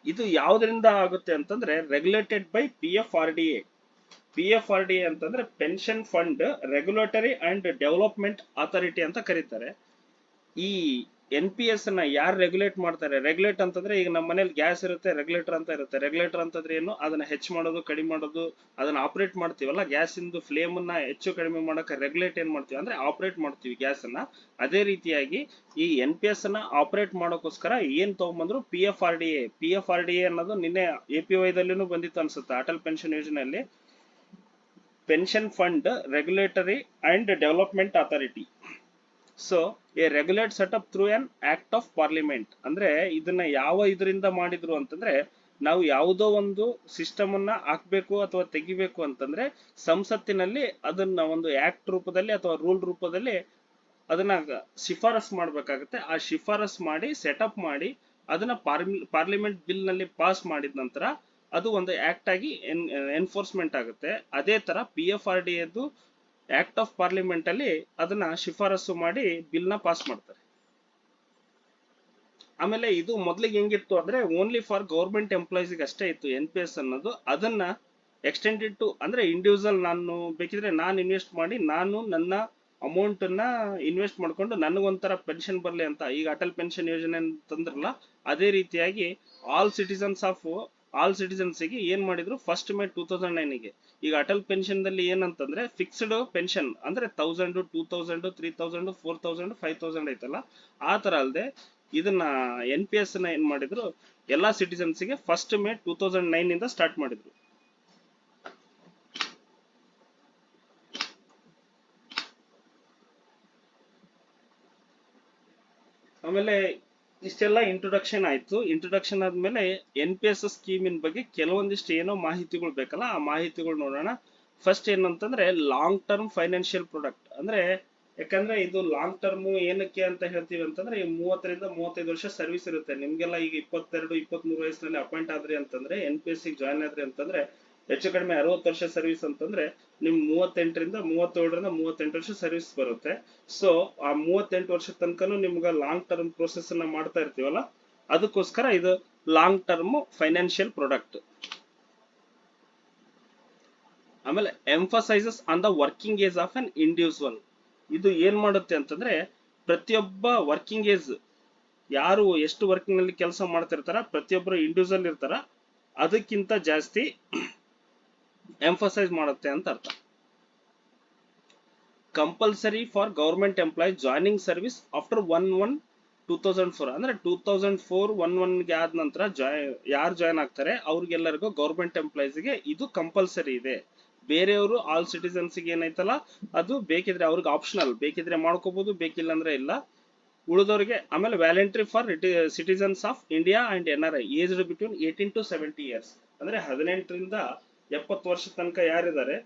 ಇದು ಯಾವುದರಿಂದ ಆಗುತ್ತೆ ಅಂತಂದ್ರೆ ರೆಗ್ಯುಲೇಟೆಡ್ ಬೈ PFRDA ಅಂತಂದ್ರೆ pension fund regulatory and development authority ಅಂತ ಕರೀತಾರೆ. ಈ NPS ನ ಯಾರು ರೆಗ್ಯುಲೇಟ್ ಮಾಡ್ತಾರೆ? ರೆಗ್ಯುಲೇಟ್ ಅಂತಂದ್ರೆ ಈಗ ನಮ್ಮ ಮನೇಲಿ ಗ್ಯಾಸ್ ಇರುತ್ತೆ, ರೆಗ್ಯುಲೇಟರ್ ಅಂತ ಇರುತ್ತೆ. ರೆಗ್ಯುಲೇಟರ್ ಅಂತಂದ್ರೆ ಏನು? ಅದನ್ನ ಹೆಚ್ಚು ಮಾಡೋದು, ಕಡಿಮೆ ಮಾಡೋದು, ಅದನ್ನ ಆಪರೇಟ್ ಮಾಡ್ತೀವಲ್ಲ, ಗ್ಯಾಸ್ ಇಂದು ಫ್ಲೇಮ್ ಅನ್ನ ಹೆಚ್ಚು ಕಡಿಮೆ ಮಾಡಕ್ಕೆ ರೆಗ್ಯುಲೇಟ್ ಏನ್ ಮಾಡ್ತೀವಿ ಅಂದ್ರೆ ಆಪರೇಟ್ ಮಾಡ್ತೀವಿ ಗ್ಯಾಸ್ ಅನ್ನ. ಅದೇ ರೀತಿಯಾಗಿ ಈ NPS ನ ಆಪರೇಟ್ ಮಾಡೋಕೋಸ್ಕರ ಏನ್ ತಗೊಂಡ್ಬಂದ್ರು? PFRDA ಅನ್ನೋದು ನಿನ್ನೆ APY ದಲ್ಲಿನೂ ಬಂದಿತ್ತು ಅನ್ಸುತ್ತೆ, ಅಟಲ್ ಪೆನ್ಷನ್ ಯೋಜನೆಯಲ್ಲಿ. Pension fund regulatory and development authority. So A regulate setup through on act of parliament. ಅಂದ್ರೆ ಇದನ್ನ ಯಾವ ಇದರಿಂದ ಮಾಡಿದ್ರು ಅಂತಂದ್ರೆ, ನಾವು ಯಾವುದೋ ಒಂದು ಸಿಸ್ಟಮ್ ಅನ್ನ ಹಾಕ್ಬೇಕು ಅಥವಾ ತೆಗಿಬೇಕು ಅಂತಂದ್ರೆ ಸಂಸತ್ತಿನಲ್ಲಿ ಅದನ್ನ ಒಂದು ಆಕ್ಟ್ ರೂಪದಲ್ಲಿ ಅಥವಾ ರೂಲ್ ರೂಪದಲ್ಲಿ ಅದನ್ನ ಶಿಫಾರಸ್ ಮಾಡ್ಬೇಕಾಗತ್ತೆ. ಆ ಶಿಫಾರಸ್ ಮಾಡಿ ಸೆಟಪ್ ಮಾಡಿ ಅದನ್ನ ಪಾರ್ಲಿಮೆಂಟ್ ಬಿಲ್ ನಲ್ಲಿ ಪಾಸ್ ಮಾಡಿದ ನಂತರ ಅದು ಒಂದು ಆಕ್ಟ್ ಆಗಿ ಎನ್ಫೋರ್ಸ್ಮೆಂಟ್ ಆಗುತ್ತೆ. ಅದೇ ತರ PFRDA ಆಕ್ಟ್ ಆಫ್ ಪಾರ್ಲಿಮೆಂಟ್ ಅಲ್ಲಿ ಅದನ್ನ ಶಿಫಾರಸು ಮಾಡಿ ಬಿಲ್ ನ ಪಾಸ್ ಮಾಡ್ತಾರೆ. ಆಮೇಲೆ ಇದು ಮೊದಲಿಗೆ ಹೆಂಗಿತ್ತು ಅಂದ್ರೆ ಓನ್ಲಿ ಫಾರ್ ಗೌರ್ಮೆಂಟ್ ಎಂಪ್ಲಾಯೀಸ್ ಅಷ್ಟೇ ಇತ್ತು NPS ಅನ್ನೋದು. ಅದನ್ನ ಎಕ್ಸ್ಟೆಂಡೆಡ್ ಟು ಅಂದ್ರೆ ಇಂಡಿವಿಜುವಲ್, ನಾನು ಬೇಕಿದ್ರೆ ನಾನು ಇನ್ವೆಸ್ಟ್ ಮಾಡಿ ನಾನು ನನ್ನ ಅಮೌಂಟ್ ಅನ್ನ ಇನ್ವೆಸ್ಟ್ ಮಾಡ್ಕೊಂಡು ನನಗೊಂಥರ ಪೆನ್ಷನ್ ಬರ್ಲಿ ಅಂತ ಈಗ ಅಟಲ್ ಪೆನ್ಷನ್ ಯೋಜನೆ ಅಂತಂದ್ರಲ್ಲ, ಅದೇ ರೀತಿಯಾಗಿ ಆಲ್ ಸಿಟಿಸನ್ಸ್ ಗೆ ಏನ್ ಮಾಡಿದ್ರು 1 May 2009 ಈಗ ಅಟಲ್ ಪೆನ್ಷನ್ ದಲ್ಲಿ ಏನಂತಂದ್ರೆ ಫಿಕ್ಸ್ಡ್ ಪೆನ್ಷನ್ ಅಂದ್ರೆ 1000, 2000, 3000, 4000, 5000 ಐತಲ್ಲ, ಆ ತರ ಅಲ್ಲದೆ ಇದನ್ನ NPS ನ ಏನ್ ಮಾಡಿದ್ರು ಎಲ್ಲಾ ಸಿಟಿಸನ್ಸ್ ಗೆ 1 May 2009 ಇಂದ ಸ್ಟಾರ್ಟ್ ಮಾಡಿದ್ರು. ಆಮೇಲೆ ಇಷ್ಟೆಲ್ಲ ಇಂಟ್ರೊಡಕ್ಷನ್ ಆಯ್ತು. ಇಂಟ್ರೊಡಕ್ಷನ್ ಆದ್ಮೇಲೆ NPS ಸ್ಕೀಮಿನ ಬಗ್ಗೆ ಕೆಲವೊಂದಿಷ್ಟು ಏನೋ ಮಾಹಿತಿಗಳು ಬೇಕಲ್ಲ, ಆ ಮಾಹಿತಿಗಳು ನೋಡೋಣ. ಫಸ್ಟ್ ಏನಂತಂದ್ರೆ ಲಾಂಗ್ ಟರ್ಮ್ ಫೈನಾನ್ಷಿಯಲ್ ಪ್ರಾಡಕ್ಟ್ ಅಂದ್ರೆ, ಯಾಕಂದ್ರೆ ಇದು ಲಾಂಗ್ ಟರ್ಮ್ ಏನಕ್ಕೆ ಅಂತ ಹೇಳ್ತೀವಿ ಅಂತಂದ್ರೆ 30 ರಿಂದ 35 ವರ್ಷ ಸರ್ವಿಸ್ ಇರುತ್ತೆ ನಿಮ್ಗೆಲ್ಲ. ಈಗ 22-23 ವಯಸ್ಸಿನಲ್ಲಿ ಅಪಾಯಿಂಟ್ ಆದ್ರಿ ಅಂತಂದ್ರೆ NPS ಜಾಯ್ನ್ ಆದ್ರಿ ಅಂತಂದ್ರೆ ಹೆಚ್ಚು ಕಡಿಮೆ 60 ವರ್ಷ ಸರ್ವಿಸ್ ಅಂತಂದ್ರೆ ನಿಮ್ 37 ರಿಂದ 38 ವರ್ಷ ಸರ್ವಿಸ್ ಬರುತ್ತೆ. ಸೊ ಆ 38 ವರ್ಷ ತನಕನು ನಿಮ್ಗ ಲಾಂಗ್ ಟರ್ಮ್ ಪ್ರೋಸೆಸ್ ಅನ್ನ ಮಾಡ್ತಾ ಇರ್ತೀವಲ್ಲ, ಅದಕ್ಕೋಸ್ಕರ ಇದು ಲಾಂಗ್ ಟರ್ಮ್ ಫೈನಾನ್ಷಿಯಲ್ ಪ್ರಾಡಕ್ಟ್. ಆಮೇಲೆ emphasises on the working age of an individual. ಇದು ಏನ್ ಮಾಡುತ್ತೆ ಅಂತಂದ್ರೆ ಪ್ರತಿಯೊಬ್ಬ ವರ್ಕಿಂಗ್ ಏಜ್ ಯಾರು ಎಷ್ಟು ವರ್ಕಿಂಗ್ ನಲ್ಲಿ ಕೆಲಸ ಮಾಡ್ತಿರ್ತಾರ, ಪ್ರತಿಯೊಬ್ಬರು ಇಂಡಿವಿಜುವಲ್ ಇರ್ತಾರ, ಅದಕ್ಕಿಂತ ಜಾಸ್ತಿ ಎಂಫಸೈಸ್ ಮಾಡುತ್ತೆ ಅಂತ ಅರ್ಥ. Compulsory for government employ joining service after 1/1/2004 ಅಂದ್ರೆ 2004 ಆದ ನಂತರ ಯಾರು ಜಾಯ್ನ್ ಆಗ್ತಾರೆ ಅವ್ರಿಗೆಲ್ಲರಿಗೂ ಗವರ್ಮೆಂಟ್ ಎಂಪ್ಲಾಯೀಸ್ ಗೆ ಇದು ಕಂಪಲ್ಸರಿ ಇದೆ. ಬೇರೆಯವರು ಆಲ್ ಸಿಟಿಸನ್ಸ್ ಗೆ ಏನೈತಲ್ಲ ಅದು ಬೇಕಿದ್ರೆ ಅವ್ರಿಗೆ ಆಪ್ಷನಲ್, ಬೇಕಿದ್ರೆ ಮಾಡ್ಕೋಬಹುದು, ಬೇಕಿಲ್ಲ ಅಂದ್ರೆ ಇಲ್ಲ, ಉಳಿದವರಿಗೆ. ಆಮೇಲೆ ವ್ಯಾಲೆಂಟ್ರಿ for citizens of India and NRI aged between 18 to 70 years ಅಂದ್ರೆ 18 ರಿಂದ 70 ವರ್ಷ ತನಕ ಯಾರಿದ್ದಾರೆ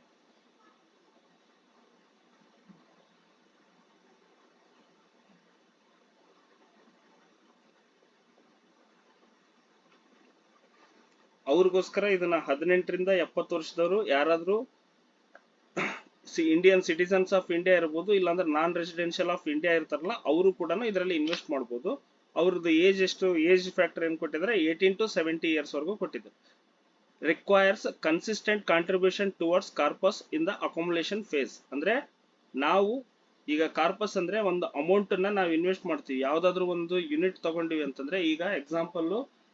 ಅವ್ರಿಗೋಸ್ಕರ ಇದನ್ನ 18ರಿಂದ 70 ವರ್ಷದವರು ಯಾರಾದ್ರೂ ಇಂಡಿಯನ್ ಸಿಟಿಸನ್ಸ್ ಆಫ್ ಇಂಡಿಯಾ ಇರ್ಬೋದು, ಇಲ್ಲಾಂದ್ರೆ ನಾನ್ ರೆಸಿಡೆನ್ಷಿಯಲ್ ಆಫ್ ಇಂಡಿಯಾ ಇರ್ತಾರಲ್ಲ ಅವರು ಕೂಡ ಇದರಲ್ಲಿ ಇನ್ವೆಸ್ಟ್ ಮಾಡ್ಬೋದು. ಅವ್ರದ್ದು ಏಜ್ ಎಷ್ಟು, ಏಜ್ ಫ್ಯಾಕ್ಟರ್ ಏನ್ ಕೊಟ್ಟಿದ್ರೆ 18 to 70 ಇಯರ್ಸ್ ವರೆಗೂ ಕೊಟ್ಟಿದ್ದಾರೆ. Requires consistent contribution towards corpus in the accumulation phase. ಅಂದ್ರೆ ನಾವು ಈಗ ಕಾರ್ಪಸ್ ಅಂದ್ರೆ ಒಂದು ಅಮೌಂಟ್ ನಾವು ಇನ್ವೆಸ್ಟ್ ಮಾಡ್ತೀವಿ, ಯಾವ್ದಾದ್ರು ಒಂದು ಯೂನಿಟ್ ತಗೊಂಡಿವಿ ಅಂತಂದ್ರೆ, ಈಗ ಎಕ್ಸಾಂಪಲ್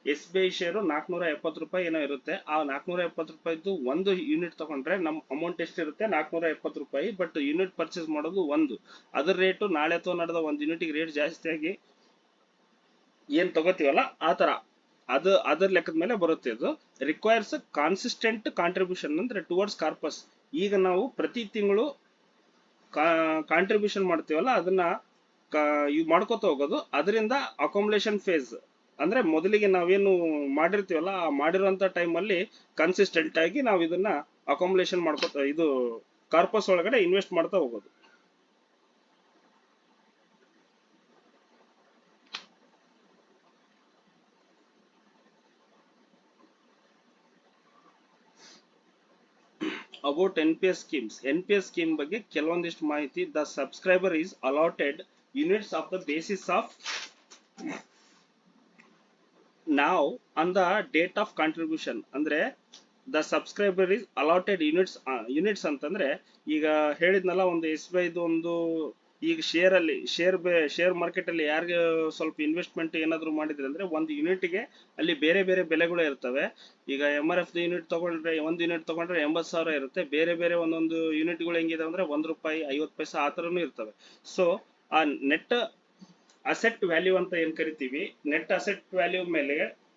SBI ಶೇರು 470 ರೂಪಾಯಿ ಏನೋ ಇರುತ್ತೆ. ಆ 470 ರೂಪಾಯಿದ್ದು ಒಂದು ಯೂನಿಟ್ ತಗೊಂಡ್ರೆ ನಮ್ ಅಮೌಂಟ್ ಎಷ್ಟಿರುತ್ತೆ 470 ರೂಪಾಯಿ. ಬಟ್ ಯೂನಿಟ್ ಪರ್ಚೇಸ್ ಮಾಡೋದು ಒಂದು, ಅದ್ರ ರೇಟು ನಾಳೆ ಅಥವಾ ನಡೆದ ಒಂದು ಯೂನಿಟ್ಗೆ ರೇಟ್ ಜಾಸ್ತಿ ಆಗಿ ಏನ್ ತಗೋತೀವಲ್ಲ ಆ ತರ ಅದರ ಲೆಕ್ಕದ ಮೇಲೆ ಬರುತ್ತೆ. ಇದು ರಿಕ್ವೈರ್ಸ್ ಕಾನ್ಸಿಸ್ಟೆಂಟ್ ಕಾಂಟ್ರಿಬ್ಯೂಷನ್ ಅಂದ್ರೆ ಟುವರ್ಡ್ಸ್ ಕಾರ್ಪಸ್. ಈಗ ನಾವು ಪ್ರತಿ ತಿಂಗಳು ಕಾಂಟ್ರಿಬ್ಯೂಷನ್ ಮಾಡ್ತೀವಲ್ಲ ಅದನ್ನ ಇವ್ ಮಾಡ್ಕೋತ ಹೋಗೋದು. ಅದರಿಂದ ಅಕಾಮುಲೇಷನ್ ಫೇಸ್ ಅಂದ್ರೆ ಮೊದಲಿಗೆ ನಾವೇನು ಮಾಡಿರ್ತೀವಲ್ಲ ಆ ಮಾಡಿರುವಂತ ಟೈಮ್ ಅಲ್ಲಿ ಕನ್ಸಿಸ್ಟೆಂಟ್ ಆಗಿ ನಾವು ಇದನ್ನ ಅಕಾಮುಲೇಷನ್ ಮಾಡ್ಕೋತ ಇದು ಕಾರ್ಪಸ್ ಒಳಗಡೆ ಇನ್ವೆಸ್ಟ್ ಮಾಡ್ತಾ ಹೋಗೋದು. About NPS schemes. NPS scheme ಬಗ್ಗೆ ಕೆಲವೊಂದಿಷ್ಟು ಮಾಹಿತಿ. The subscriber is allotted units of the basis of ನಾವು on the date of contribution. ಅಂದ್ರೆ the subscriber is allotted units ಅಂತಂದ್ರೆ, ಈಗ ಹೇಳಿದ್ನಲ್ಲ ಒಂದು SBI ಒಂದು ಈಗ ಶೇರ್ ಮಾರ್ಕೆಟ್ ಅಲ್ಲಿ ಯಾರಿಗೆ ಸ್ವಲ್ಪ ಇನ್ವೆಸ್ಟ್ಮೆಂಟ್ ಏನಾದ್ರು ಮಾಡಿದ್ರೆ ಅಂದ್ರೆ ಒಂದು ಯೂನಿಟ್ಗೆ ಅಲ್ಲಿ ಬೇರೆ ಬೇರೆ ಬೆಲೆಗಳು ಇರ್ತವೆ. ಈಗ MRF ಯೂನಿಟ್ ತಗೊಂಡ್ರೆ ಒಂದು ಯೂನಿಟ್ ತಗೊಂಡ್ರೆ 80,000 ಇರುತ್ತೆ. ಬೇರೆ ಬೇರೆ ಒಂದೊಂದು ಯೂನಿಟ್ಗಳು ಹೆಂಗಿದೆ ಅಂದ್ರೆ ₹1, 50 ಪೈಸೆ ಆ ತರನು ಇರ್ತವೆ. ಸೊ ಆ ನೆಟ್ ಅಸೆಟ್ ವ್ಯಾಲ್ಯೂ ಅಂತ ಏನ್ ಕರಿತೀವಿ, ನೆಟ್ ಅಸೆಟ್ ವ್ಯಾಲ್ಯೂ ಮೇಲೆ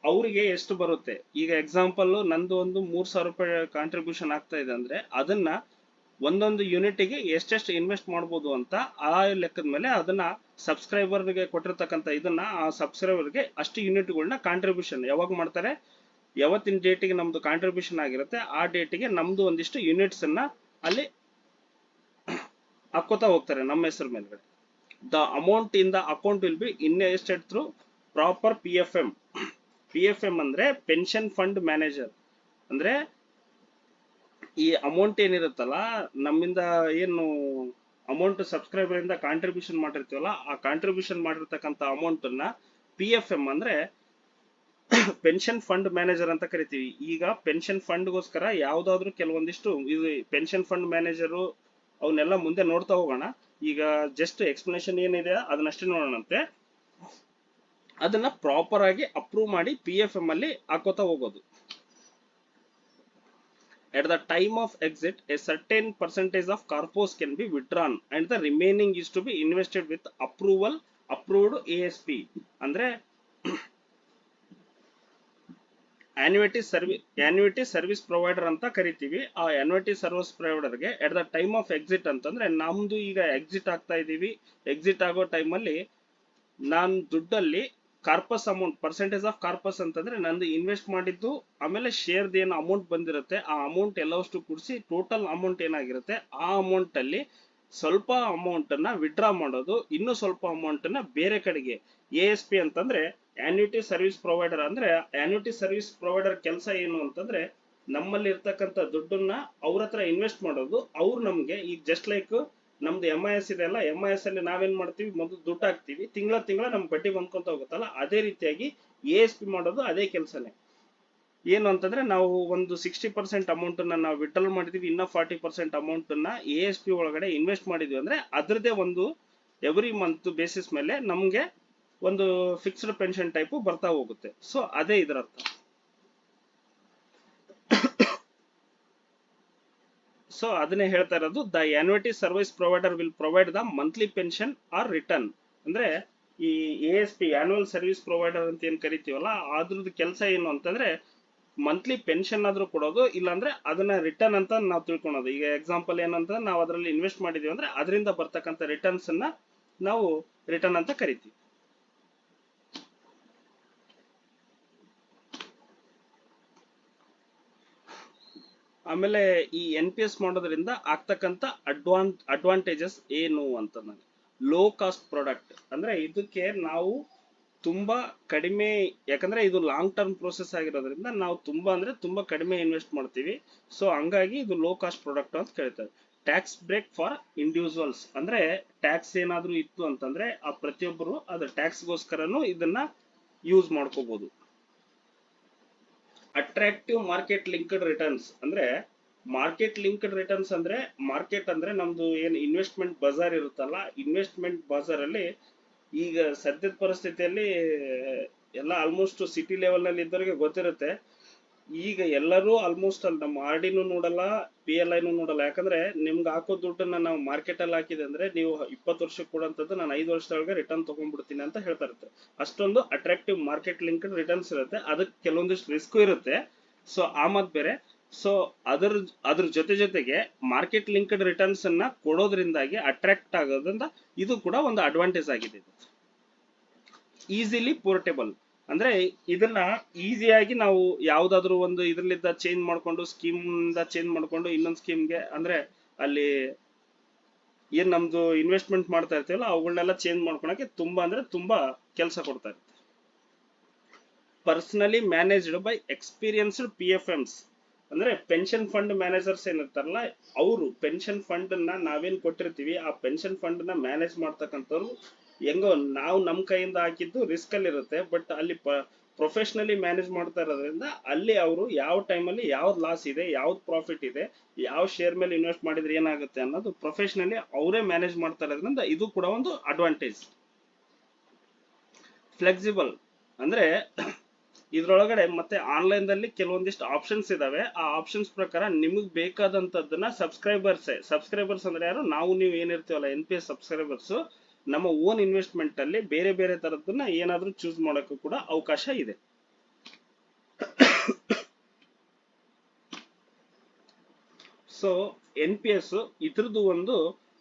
ಅವರಿಗೆ ಎಷ್ಟು ಬರುತ್ತೆ. ಈಗ ಎಕ್ಸಾಂಪಲ್ ನಂದು ಒಂದು 3,000 ರೂಪಾಯಿ ಕಾಂಟ್ರಿಬ್ಯೂಷನ್ ಆಗ್ತಾ ಇದೆ ಅಂದ್ರೆ ಅದನ್ನ ಒಂದೊಂದು ಯೂನಿಟ್ಗೆ ಎಷ್ಟೆಷ್ಟು ಇನ್ವೆಸ್ಟ್ ಮಾಡ್ಬೋದು ಅಂತ ಆ ಲೆಕ್ಕದ ಮೇಲೆ ಅದನ್ನ ಸಬ್ಸ್ಕ್ರೈಬರ್ಗೆ ಕೊಟ್ಟಿರ್ತಕ್ಕಂಥ ಇದನ್ನ ಆ ಸಬ್ಸ್ಕ್ರೈಬರ್ಗೆ ಅಷ್ಟು ಯೂನಿಟ್ಗಳನ್ನ ಕಾಂಟ್ರಿಬ್ಯೂಷನ್ ಯಾವಾಗ ಮಾಡ್ತಾರೆ, ಯಾವತ್ತಿನ ಡೇಟಿಗೆ ನಮ್ದು ಕಾಂಟ್ರಿಬ್ಯೂಷನ್ ಆಗಿರುತ್ತೆ ಆ ಡೇಟಿಗೆ ನಮ್ದು ಒಂದಿಷ್ಟು ಯೂನಿಟ್ಸ್ ಅನ್ನ ಅಲ್ಲಿ ಹಾಕೋತಾ ಹೋಗ್ತಾರೆ ನಮ್ಮ ಹೆಸರು ಮೇಲ್ಗಡೆ. The amount in the account will be invested through proper PFM. PFM ಅಂದ್ರೆ ಪೆನ್ಷನ್ ಫಂಡ್ ಮ್ಯಾನೇಜರ್. ಅಂದ್ರೆ ಈ ಅಮೌಂಟ್ ಏನಿರುತ್ತಲ್ಲ ನಮ್ಮಿಂದ ಏನು ಅಮೌಂಟ್ ಸಬ್ಸ್ಕ್ರೈಬರ್ ಇಂದ ಕಾಂಟ್ರಿಬ್ಯೂಷನ್ ಮಾಡಿರ್ತೀವಲ್ಲ ಆ ಕಾಂಟ್ರಿಬ್ಯೂಷನ್ ಮಾಡಿರ್ತಕ್ಕಂಥ ಅಮೌಂಟ್ ಅನ್ನ PFM ಅಂದ್ರೆ ಪೆನ್ಷನ್ ಫಂಡ್ ಮ್ಯಾನೇಜರ್ ಅಂತ ಕರಿತೀವಿ. ಈಗ ಪೆನ್ಷನ್ ಫಂಡ್ಗೋಸ್ಕರ ಯಾವ್ದಾದ್ರು ಕೆಲವೊಂದಿಷ್ಟು ಇದು ಪೆನ್ಷನ್ ಫಂಡ್ ಮ್ಯಾನೇಜರು ಅವನ್ನೆಲ್ಲ ಮುಂದೆ ನೋಡ್ತಾ ಹೋಗೋಣ. ಈಗ ಜಸ್ಟ್ ಎಕ್ಸ್ಪ್ಲನೇಷನ್ ಏನಿದೆ ಅದನ್ನಷ್ಟೇ ನೋಡೋಣಂತೆ. ಅದನ್ನ ಪ್ರಾಪರ್ ಆಗಿ ಅಪ್ರೂವ್ ಮಾಡಿ PFM ಅಲ್ಲಿ ಹಾಕೋತಾ ಹೋಗೋದು. At the time of exit, a certain percentage of corpus can be withdrawn and the remaining is to be invested with approved ASP. ಅಂದ್ರೆ annuity service provider ಅಂತ ಕರಿತೀವಿ. ಆ annuity service provider ಗೆ at the time of exit ಅಂತಂದ್ರೆ ನಮ್ದು ಈಗ exit ಆಗ್ತಾ ಇದೀವಿ, ಎಕ್ಸಿಟ್ ಆಗೋ ಟೈಮ್ ಅಲ್ಲಿ ನಾನು ದುಡ್ಡಲ್ಲಿ corpus amount percentage of corpus ಅಂತಂದ್ರೆ ನಂದು ಇನ್ವೆಸ್ಟ್ ಮಾಡಿದ್ದು ಆಮೇಲೆ ಶೇರ್ದು ಏನು ಅಮೌಂಟ್ ಬಂದಿರುತ್ತೆ ಆ ಅಮೌಂಟ್ ಎಲ್ಲವಷ್ಟು ಕೂಡಿಸಿ ಟೋಟಲ್ ಅಮೌಂಟ್ ಏನಾಗಿರುತ್ತೆ ಆ ಅಮೌಂಟ್ ಅಲ್ಲಿ ಸ್ವಲ್ಪ ಅಮೌಂಟ್ ಅನ್ನ ವಿಡ್ರಾ ಮಾಡೋದು, ಇನ್ನು ಸ್ವಲ್ಪ ಅಮೌಂಟ್ ಅನ್ನ ಬೇರೆ ಕಡೆಗೆ ASP ಅಂತಂದ್ರೆ ಆನ್ಯುಟಿ ಸರ್ವಿಸ್ ಪ್ರೊವೈಡರ್. ಅಂದ್ರೆ ಆನ್ಯುಟಿ ಸರ್ವಿಸ್ ಪ್ರೊವೈಡರ್ ಕೆಲಸ ಏನು ಅಂತಂದ್ರೆ ನಮ್ಮಲ್ಲಿ ಇರ್ತಕ್ಕಂಥ ದುಡ್ಡನ್ನ ಅವ್ರ ಹತ್ರ ಇನ್ವೆಸ್ಟ್ ಮಾಡೋದು. ಅವ್ರು ನಮ್ಗೆ ಈಗ ಜಸ್ಟ್ ಲೈಕ್ ನಮ್ದು MIS ಇದೆ ಅಲ್ಲ, MIS ಅಲ್ಲಿ ನಾವೇನ್ ಮಾಡ್ತೀವಿ, ಮೊದಲು ದುಡ್ಡು ಹಾಕ್ತಿವಿ, ತಿಂಗಳ ನಮ್ ಬಡ್ಡಿ ಬಂದ್ಕೊಂತ ಹೋಗುತ್ತಲ್ಲ, ಅದೇ ರೀತಿಯಾಗಿ ASP ಮಾಡೋದು ಅದೇ ಕೆಲಸನೇ. ಏನು ಅಂತಂದ್ರೆ ನಾವು ಒಂದು 60% ಅಮೌಂಟ್ ಅನ್ನ ನಾವು ವಿಡ್ರಾಲ್ ಮಾಡಿದೀವಿ, ಇನ್ನ 40% ಅಮೌಂಟ್ ಅನ್ನ ASP ಒಳಗಡೆ ಇನ್ವೆಸ್ಟ್ ಮಾಡಿದ್ವಿ ಅಂದ್ರೆ ಅದ್ರದೇ ಒಂದು ಎವ್ರಿ ಮಂತ್ ಬೇಸಿಸ್ ಮೇಲೆ ನಮ್ಗೆ ಒಂದು ಫಿಕ್ಸ್ಡ್ ಪೆನ್ಷನ್ ಟೈಪ್ ಬರ್ತಾ ಹೋಗುತ್ತೆ. ಸೊ ಅದೇ ಇದರ ಅರ್ಥ. ಸೊ ಅದನ್ನೇ ಹೇಳ್ತಾ ಇರೋದು, the annuity service provider will provide the monthly pension or return. ಅಂದ್ರೆ ಈ ASP ಆನ್ಯುವಲ್ ಸರ್ವಿಸ್ ಪ್ರೊವೈಡರ್ ಅಂತ ಏನ್ ಕರಿತೀವಲ್ಲ ಅದ್ರದ್ದು ಕೆಲಸ ಏನು ಅಂತಂದ್ರೆ ಮಂತ್ಲಿ ಪೆನ್ಷನ್ ಆದ್ರೂ ಕೊಡೋದು, ಇಲ್ಲಾಂದ್ರೆ ಅದನ್ನ ರಿಟರ್ನ್ ಅಂತ ನಾವು ತಿಳ್ಕೊಳೋದು. ಈಗ ಎಕ್ಸಾಂಪಲ್ ಏನಂತ ನಾವು ಅದರಲ್ಲಿ ಇನ್ವೆಸ್ಟ್ ಮಾಡಿದೀವಿ ಅಂದ್ರೆ ಅದರಿಂದ ಬರ್ತಕ್ಕಂಥ ರಿಟರ್ನ್ಸ್ ಅನ್ನ ನಾವು ರಿಟರ್ನ್ ಅಂತ ಕರಿತೀವಿ. ಆಮೇಲೆ ಈ NPS ಮಾಡೋದ್ರಿಂದ ಆಗ್ತಕ್ಕಂಥ ಅಡ್ವಾಂಟೇಜಸ್ ಏನು ಅಂತ, ಲೋ ಕಾಸ್ಟ್ ಪ್ರಾಡಕ್ಟ್. ಅಂದ್ರೆ ಇದಕ್ಕೆ ನಾವು ತುಂಬಾ ಕಡಿಮೆ, ಯಾಕಂದ್ರೆ ಇದು ಲಾಂಗ್ ಟರ್ಮ್ ಪ್ರೋಸೆಸ್ ಆಗಿರೋದ್ರಿಂದ ನಾವು ತುಂಬಾ ಅಂದ್ರೆ ತುಂಬಾ ಕಡಿಮೆ ಇನ್ವೆಸ್ಟ್ ಮಾಡ್ತೀವಿ. ಸೊ ಹಂಗಾಗಿ ಇದು ಲೋ ಕಾಸ್ಟ್ ಪ್ರಾಡಕ್ಟ್ ಅಂತ ಕೇಳ್ತಾರೆ. ಟ್ಯಾಕ್ಸ್ ಬ್ರೇಕ್ ಫಾರ್ ಇಂಡಿವಿಜುವಲ್ಸ್ ಅಂದ್ರೆ ಟ್ಯಾಕ್ಸ್ ಏನಾದ್ರೂ ಇತ್ತು ಅಂತಂದ್ರೆ ಆ ಪ್ರತಿಯೊಬ್ಬರು ಅದ್ರ ಟ್ಯಾಕ್ಸ್ಗೋಸ್ಕರನು ಇದನ್ನ ಯೂಸ್ ಮಾಡ್ಕೋಬಹುದು. ಅಟ್ರಾಕ್ಟಿವ್ ಮಾರ್ಕೆಟ್ ಲಿಂಕ್ಡ್ ರಿಟರ್ನ್ಸ್ ಅಂದ್ರೆ ಮಾರ್ಕೆಟ್ ಲಿಂಕ್ಡ್ ರಿಟರ್ನ್ಸ್ ಅಂದ್ರೆ ಮಾರ್ಕೆಟ್ ಅಂದ್ರೆ ನಮ್ದು ಏನ್ ಇನ್ವೆಸ್ಟ್ಮೆಂಟ್ ಬಜಾರ್ ಇರುತ್ತಲ್ಲ, ಇನ್ವೆಸ್ಟ್ಮೆಂಟ್ ಬಜಾರ್ ಅಲ್ಲಿ ಈಗ ಸದ್ಯದ ಪರಿಸ್ಥಿತಿಯಲ್ಲಿ ಎಲ್ಲ ಆಲ್ಮೋಸ್ಟ್ ಸಿಟಿ ಲೆವೆಲ್ ನಲ್ಲಿ ಇದ್ದವರಿಗೆ ಗೊತ್ತಿರುತ್ತೆ. ಈಗ ಎಲ್ಲರೂ ಆಲ್ಮೋಸ್ಟ್ ಅಲ್ಲಿ ನಮ್ಮ ಆರ್ ಡಿನೂ ನೋಡಲ್ಲ, ಪಿ ಎಲ್ ಐನು ನೋಡಲ್ಲ. ಯಾಕಂದ್ರೆ ನಿಮ್ಗೆ ಹಾಕೋ ದುಡ್ಡನ್ನ ನಾವು ಮಾರ್ಕೆಟ್ ಅಲ್ಲಿ ಹಾಕಿದೆ ಅಂದ್ರೆ ನೀವು 20 ವರ್ಷಕ್ಕೆ ಕೊಡಂತದ್ದು ನಾನು 5 ವರ್ಷದೊಳಗೆ ರಿಟರ್ನ್ ತಗೊಂಡ್ಬಿಡ್ತೀನಿ ಅಂತ ಹೇಳ್ತಾ ಇರುತ್ತೆ. ಅಷ್ಟೊಂದು ಅಟ್ರಾಕ್ಟಿವ್ ಮಾರ್ಕೆಟ್ ಲಿಂಕ್ಡ್ ರಿಟರ್ನ್ಸ್ ಇರುತ್ತೆ. ಅದಕ್ಕೆ ಕೆಲವೊಂದಿಷ್ಟು ರಿಸ್ಕ್ ಇರುತ್ತೆ. ಸೊ ಆ ಮತ್ ಬೇರೆ. ಸೊ ಅದ್ರ ಜೊತೆಗೆ ಮಾರ್ಕೆಟ್ ಲಿಂಕ್ಡ್ ರಿಟರ್ನ್ಸ್ ಅನ್ನ ಕೊಡೋದ್ರಿಂದಾಗಿ ಅಟ್ರಾಕ್ಟ್ ಆಗೋದ್ರಿಂದ ಇದು ಕೂಡ ಒಂದು ಅಡ್ವಾಂಟೇಜ್ ಆಗಿದೆ. ಈಸಿಲಿ ಪೋರ್ಟೇಬಲ್ ಅಂದ್ರೆ ಇದನ್ನ ಈಸಿಯಾಗಿ ನಾವು ಯಾವ್ದಾದ್ರು ಒಂದು ಇದ್ರಲ್ಲಿದ್ದ ಚೇಂಜ್ ಮಾಡ್ಕೊಂಡು ಸ್ಕೀಮ್ ಇಂದ ಚೇಂಜ್ ಮಾಡ್ಕೊಂಡು ಇನ್ನೊಂದು ಸ್ಕೀಮ್ಗೆ, ಅಂದ್ರೆ ಅಲ್ಲಿ ಏನ್ ನಮ್ದು ಇನ್ವೆಸ್ಟ್ಮೆಂಟ್ ಮಾಡ್ತಾ ಇರ್ತೀವಲ್ಲ ಅವುಗಳನ್ನೆಲ್ಲ ಚೇಂಜ್ ಮಾಡ್ಕೊಳಕ್ಕೆ ತುಂಬಾ ಅಂದ್ರೆ ತುಂಬಾ ಕೆಲಸ ಕೊಡ್ತಾ ಇರುತ್ತೆ. Personally managed by experienced PFMs ಅಂದ್ರೆ ಪೆನ್ಷನ್ ಫಂಡ್ ಮ್ಯಾನೇಜರ್ಸ್ ಏನಿರ್ತಾರಲ್ಲ, ಅವರು ಪೆನ್ಷನ್ ಫಂಡ್ ನಾವೇನ್ ಕೊಟ್ಟಿರ್ತೀವಿ ಆ ಪೆನ್ಷನ್ ಫಂಡ್ ಮ್ಯಾನೇಜ್ ಮಾಡ್ತಕ್ಕಂಥವ್ರು ಹೆಂಗೋ ನಾವು ನಮ್ ಕೈಯಿಂದ ಹಾಕಿದ್ದು ರಿಸ್ಕ್ ಅಲ್ಲಿ ಇರುತ್ತೆ. ಬಟ್ ಅಲ್ಲಿ ಪ್ರೊಫೆಷನಲಿ ಮ್ಯಾನೇಜ್ ಮಾಡ್ತಾ ಇರೋದ್ರಿಂದ ಅಲ್ಲಿ ಅವರು ಯಾವ ಟೈಮಲ್ಲಿ ಯಾವ್ದು ಲಾಸ್ ಇದೆ, ಯಾವ್ದು ಪ್ರಾಫಿಟ್ ಇದೆ, ಯಾವ ಶೇರ್ ಮೇಲೆ ಇನ್ವೆಸ್ಟ್ ಮಾಡಿದ್ರೆ ಏನಾಗುತ್ತೆ ಅನ್ನೋದು ಪ್ರೊಫೆಷನಲಿ ಅವರೇ ಮ್ಯಾನೇಜ್ ಮಾಡ್ತಾ ಇರೋದ್ರಿಂದ ಇದು ಕೂಡ ಒಂದು ಅಡ್ವಾಂಟೇಜ್. ಫ್ಲೆಕ್ಸಿಬಲ್ ಅಂದ್ರೆ ಇದ್ರೊಳಗಡೆ ಮತ್ತೆ ಆನ್ಲೈನ್ ದಲ್ಲಿ ಕೆಲವೊಂದಿಷ್ಟು ಆಪ್ಷನ್ಸ್ ಇದಾವೆ. ಆ ಆಪ್ಷನ್ಸ್ ಪ್ರಕಾರ ನಿಮಗೆ ಬೇಕಾದಂತದ್ದನ್ನ ಸಬ್ಸ್ಕ್ರೈಬರ್ಸ್ ಅಂದ್ರೆ ಯಾರು, ನಾವು ನೀವು ಏನಿರ್ತೀವಲ್ಲ NPS ಸಬ್ಸ್ಕ್ರೈಬರ್ಸ್, ನಮ್ಮ ಓನ್ ಇನ್ವೆಸ್ಟ್ಮೆಂಟ್ ಅಲ್ಲಿ ಬೇರೆ ಬೇರೆ ತರದನ್ನ ಏನಾದ್ರೂ ಚೂಸ್ ಮಾಡೋಕ್ಕೂ ಕೂಡ ಅವಕಾಶ ಇದೆ. ಸೊ NPS ಇದ್ರದ್ದು ಒಂದು